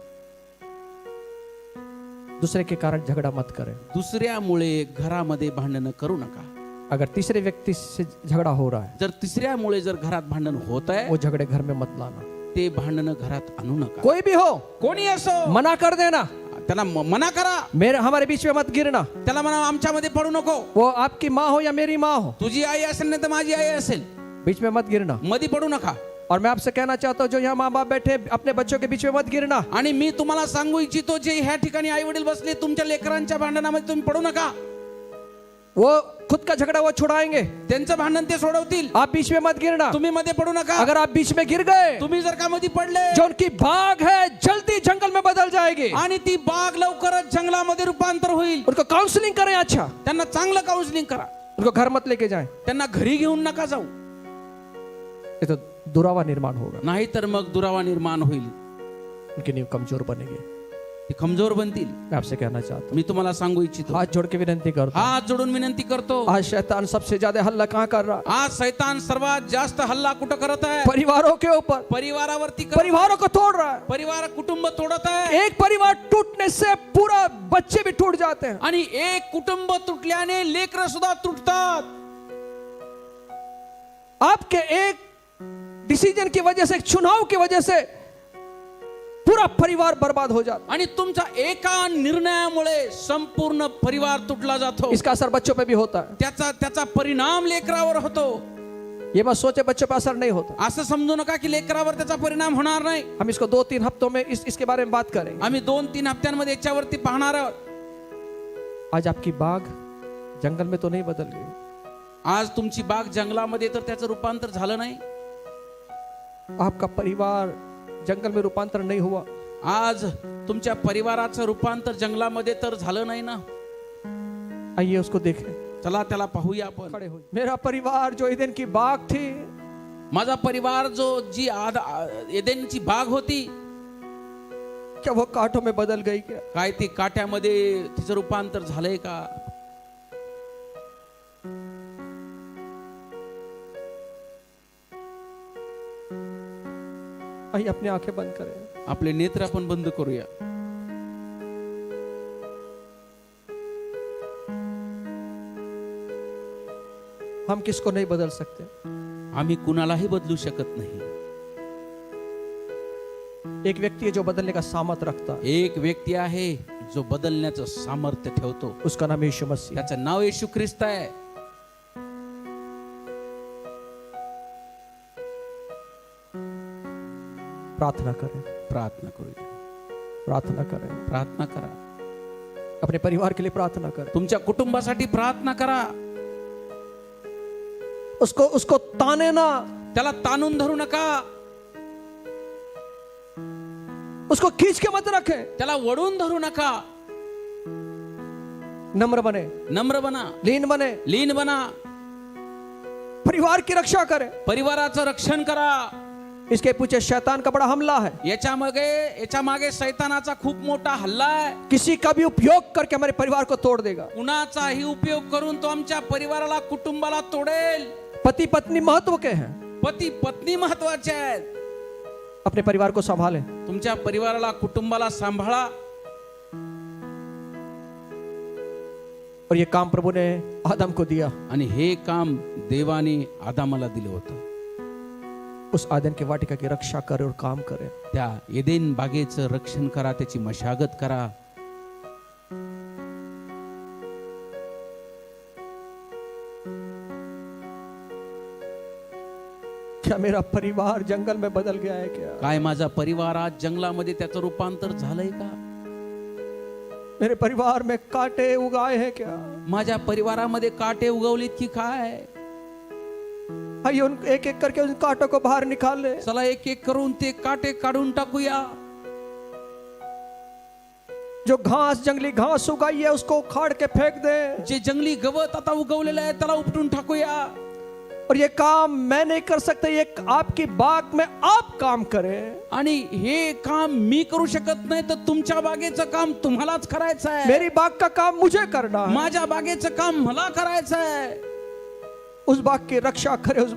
दूसरे के कारण झगड़ा मत करें. दुसऱ्यामुळे घरामध्ये भांडणं करू नका. अगर तीसरे व्यक्ति से झगड़ा हो रहा है, जर तिसऱ्यामुळे जर घरात भांडण होत आहे, वो झगड़े घर में मत लाना. ते भांडणं घरात आणू नका. कोई भी हो, कोणी असो, मना कर देना. त्याला मना करा. हमारे बीच में मत गिरना. त्याला म्हणा आमच्यामध्ये पडू नको. वो आपकी माँ हो या मेरी माँ हो, तुझी आई असेल नाही तर माझी आई असेल, बीच में मत गिरना. मध्ये पडू नका. और मैं आपसे कहना चाहता हूँ, जो यहाँ माँ बाप बैठे अपने बच्चों के बीच में मत गिरना. आणि मी तुम्हाला सांगू इच्छितो, जे ह्या ठिकाणी आई वडील बसले, तुमच्या लेकरांच्या भांडणामध्ये तुम्ही पडू नका. वो खुद का झगड़ा वो छुड़ाएंगे, त्यांचं भांडण ते सोडवतील. आप बीच में मत गिरना. तुम्ही मध्ये पडू नका. अगर आप बीच में गिर गए, तुम्ही जर का मध्ये पडले, जो उनकी बाग है जल्दी जंगल में बदल जाएगी. आणि ती बाग लवकरच जंगलामध्ये रूपांतर होईल. उनको काउंसलिंग करें. अच्छा, त्यांना चांगलं काउन्सिलिंग करा. उनको घर मत लेके जाएं. त्यांना घरी घेऊन नका जाऊ. ये तो दुरावा निर्माण होगा, नाहीतर मग दुरावा निर्माण होईल, उनकी नींव कमजोर बनेगी। ते कमजोर बनतील। मैं आपसे कहना चाहता हूँ, मी तुम्हाला सांगू इच्छितो, हाथ जोड़ के विनंती करता हूँ, हात जोडून विनंती करतो, आज शैतान सबसे ज्यादा हल्ला कहाँ कर रहा है? आज शैतान सर्वात जास्त हल्ला कुठं करत आहे? परिवारों के ऊपर, परिवारावरती परिवारों को तोड़ रहा है। परिवार कुटुंब तोडत आहे एक परिवार टूटने से पूरा बच्चे भी टूट जाते हैं। आणि एक कुटुंब तुटल्याने लेकरं सुद्धा तुटतात। आपके एक डिसीजन की वजह से, एक चुनाव की वजह से पूरा परिवार बर्बाद हो जाता आणि तुमचा एका निर्णयामुळे संपूर्ण परिवार तुटला जातो। है। इसका असर बच्चों पे भी होता है। त्याचा परिणाम लेकरावर होतो। ये मत सोचे बच्चों पे असर नहीं होता। असं समजू नका की लेकरावर त्याचा परिणाम होणार नाही। हम इसको 2-3 हफ्तों में इसके बारे में बात करेंगे। आम्ही 2-3 हप्त्यांमध्ये याच्यावरती पाहणार आहोत। आज आपकी बाग जंगल में तो नहीं बदल गई, आज तुमची बाग जंगलामध्ये तर त्याचं रूपांतर झालं नाही। आपका परिवार जंगल में रूपांतर नहीं हुआ। आज तुमच्या परिवाराचं रूपांतर जंगलामध्ये तर झालं नाही ना। आइए उसको देखें, चला त्याला पाहूया आपण। खड़े हो। मेरा परिवार जो ईदेन की बाग थी, माझा परिवार जो जी एदेनची बाग होती, क्या वो कांटों में बदल गई क्या? काय ती काट्यामध्ये तिचं रूपांतर झालंय का? आइए अपनी आंखें बंद करें, आपले नेत्र आपण बंद करूया। हम किसको नहीं बदल सकते। आम्ही कुणालाही बदलू शकत नाही। एक व्यक्ति है जो बदलने का सामर्थ्य रखता है, एक व्यक्ती आहे जो बदलण्याचं सामर्थ्य ठेवतो, उसका नाम यीशु मसीह। त्याचं नाव येशू ख्रिस्त आहे। प्रार्थना करें, प्रार्थना करूया, प्रार्थना करें, प्रार्थना करा, अपने परिवार के लिए प्रार्थना करें, तुमच्या कुटुंबासाठी प्रार्थना करा। उसको ताने ना, त्याला ताणून धरू नका, उसको खींच के मत रखें। त्याला वडून धरू नका। नम्र बने, नम्र बना, लीन बने, लीन बना, परिवार की रक्षा करें। परिवाराचं रक्षण करा। इसके पीछे शैतान का बड़ा हमला है। याच्या मागे शैतानाचा खूप मोठा हल्ला आहे। किसी का भी उपयोग करके हमारे परिवार को तोड़ देगा। कुणाचाही उपयोग करून तो आमच्या परिवाराला, कुटुंबाला तोडेल। पति पत्नी महत्व के हैं, पती पत्नी महत्वाचे आहेत। अपने परिवार को संभालें। तुमच्या परिवाराला, कुटुंबाला सांभाळा। और ये काम प्रभु ने आदम को दिया। आणि हे काम देवाने आदामाला दिलं होतं। उस आदम की वाटिका की रक्षा करे और काम करे। त्या एदेन बागेचं रक्षण करा, त्याची मशागत करा। क्या मेरा परिवार जंगल में बदल गया है क्या? काय माझा परिवार आज जंगलामध्ये त्याचं रूपांतर झालंय का? मेरे परिवार में कांटे उगाए हैं क्या? माझ्या परिवारामध्ये काटे उगवलीत की काय? आइए उन एक एक करके उन कांटों को बाहर निकाल ले। चला एक एक करून ते काटे काढून टाकूया। जो घास, जंगली घास उगाई है उसको उखाड़ के फेंक दे। जे जंगली गवत आता उगवलेलं आहे त्याला उपटून टाकूया। और ये काम मैं नहीं कर सकता, ये आपकी बाग में आप काम करें। आणि हे काम मी करू शकत नाही, तर तुमच्या बागेचं काम तुम्हालाच करायचं आहे। मेरी बाग का काम मुझे करना है। माझ्या बागेचं काम मला करायचं आहे। उस बाग की रक्षा करे, उस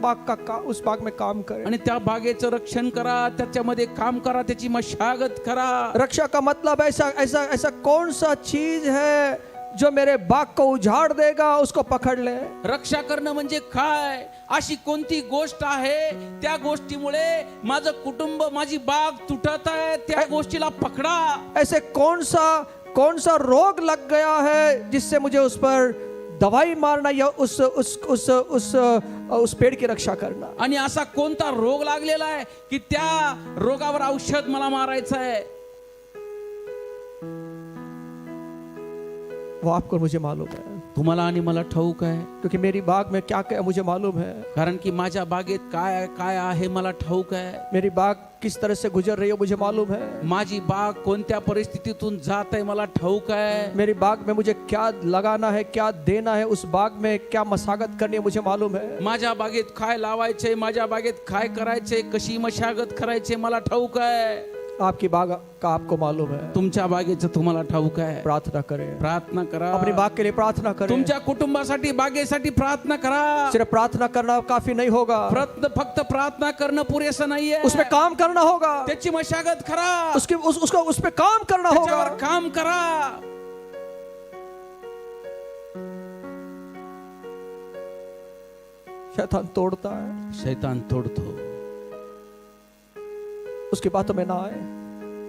बाग में काम करे। आणि त्या बागेचं रक्षण करा, त्याच्यामध्ये काम करा, त्याची मशागत करा। रक्षा का मतलब ऐसा कौन सा चीज है जो मेरे बाग को उजाड़ देगा, उसको पकड़ ले। रक्षा करणं म्हणजे काय? अशी कोणती गोष्ट आहे त्या गोष्टीमुळे माझं कुटुंब, माझी बाग तुटत आहे, त्या गोष्टीला पकडा। ऐसे कौन सा रोग लग गया है जिससे मुझे उस पर दवाई मारना या उस पेड़ की रक्षा करना। आणि असा कोणता रोग लागलेला आहे की त्या रोगावर औषध मला मारायचं आहे? वो आपको मुझे मालूम है। तुम्हाला आणि मला ठाऊक आहे, क्योंकि मेरी बाग में क्या क्या मुझे मालूम है, कारण की माझ्या बागेत काय काय आहे मला ठाऊक आहे. मेरी बाग किस तरह से गुजर रही है मुझे मालूम है, माझी बाग कोणत्या परिस्थितीतून जात आहे मला ठाऊक आहे. मेरी बाग में मुझे क्या लगाना है, क्या देना है, उस बाग में क्या मशागत करनी है मुझे मालूम है. माझ्या बागेत काय लावायचे, माझ्या बागेत काय करायचे, कशी मशागत करायचे मला ठाऊक आहे. आपकी बाग का आपको मालूम है. तुमच्या बागेचं तुम्हाला ठाऊक आहे. प्रार्थना करें, प्रार्थना करा. अपनी बाग के लिए प्रार्थना करें. तुमच्या कुटुंबासाठी बागेसाठी प्रार्थना करा. सिर्फ प्रार्थना करना काफी नहीं होगा, फक्त प्रार्थना करणं पुरेसं नाहीये. उसमें काम करना होगा, त्याची मशागत करा. उसको उस पे काम करना होगा. त्याच्यावर काम करा. शैतान तोड़ता है, शैतान तोडतो. उसकी बातों में ना आए,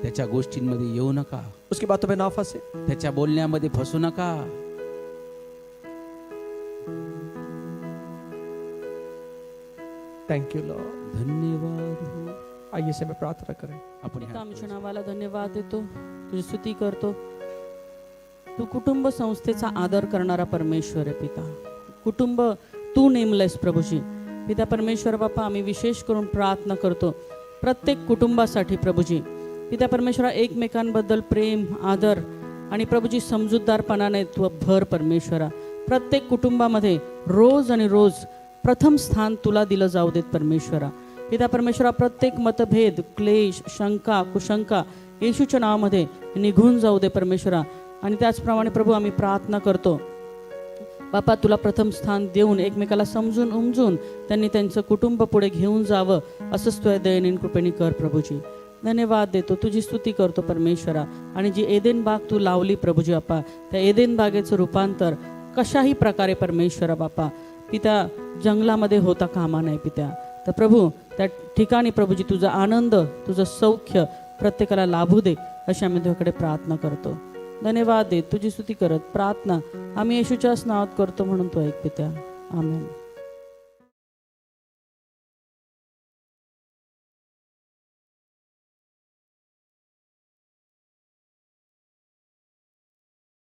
त्याच्या गोष्टींमध्ये येऊ नका. उसकी बातों में ना फंसे. त्याच्या बोलण्यामध्ये फसू नका. Thank you Lord. धन्यवाद हो. आइए से मैं प्रार्थना करें. आपण पिता, आमच्या नावाला धन्यवाद देतो, तुझी स्तुती करतो. तू कुटुंब संस्थेचा आदर करणारा परमेश्वर आहे पिता. कुटुंब तू नेमलंयस प्रभूजी. पिता परमेश्वर बापा, आम्ही विशेष करून प्रार्थना करतो प्रत्येक कुटुंबासाठी प्रभूजी. पिता परमेश्वरा, एकमेकांबद्दल प्रेम, आदर आणि प्रभूजी समजूतदारपणाने तू भर परमेश्वरा. प्रत्येक कुटुंबामध्ये रोज आणि रोज प्रथम स्थान तुला दिलं जाऊ देत परमेश्वरा. पिता परमेश्वरा, प्रत्येक मतभेद, क्लेश, शंका, कुशंका येशूच्या नावामध्ये निघून जाऊ दे परमेश्वरा. आणि त्याचप्रमाणे प्रभू आम्ही प्रार्थना करतो बापा, तुला प्रथम स्थान देऊन एकमेकाला समजून उमजून त्यांनी त्यांचं कुटुंब पुढे घेऊन जावं, असंच तुझ्या दयनीन कृपेने कर प्रभूजी. धन्यवाद देतो, तुझी स्तुती करतो परमेश्वरा. आणि जी एदेन बाग तू लावली प्रभूजी बापा, त्या एदेन बागेचं रूपांतर कशाही प्रकारे परमेश्वरा बापा पिता जंगलामध्ये होता कामा नाही पित्या. तर प्रभू त्या ठिकाणी प्रभूजी तुझा आनंद, तुझं सौख्य प्रत्येकाला लाभू दे, अशी आम्ही तुझ्याकडे प्रार्थना करतो. धन्यवाद दे, तुझी स्तुती करत प्रार्थना आम्ही येशूच्याच नावात करतो म्हणून तो ऐक पित्या. आमेन.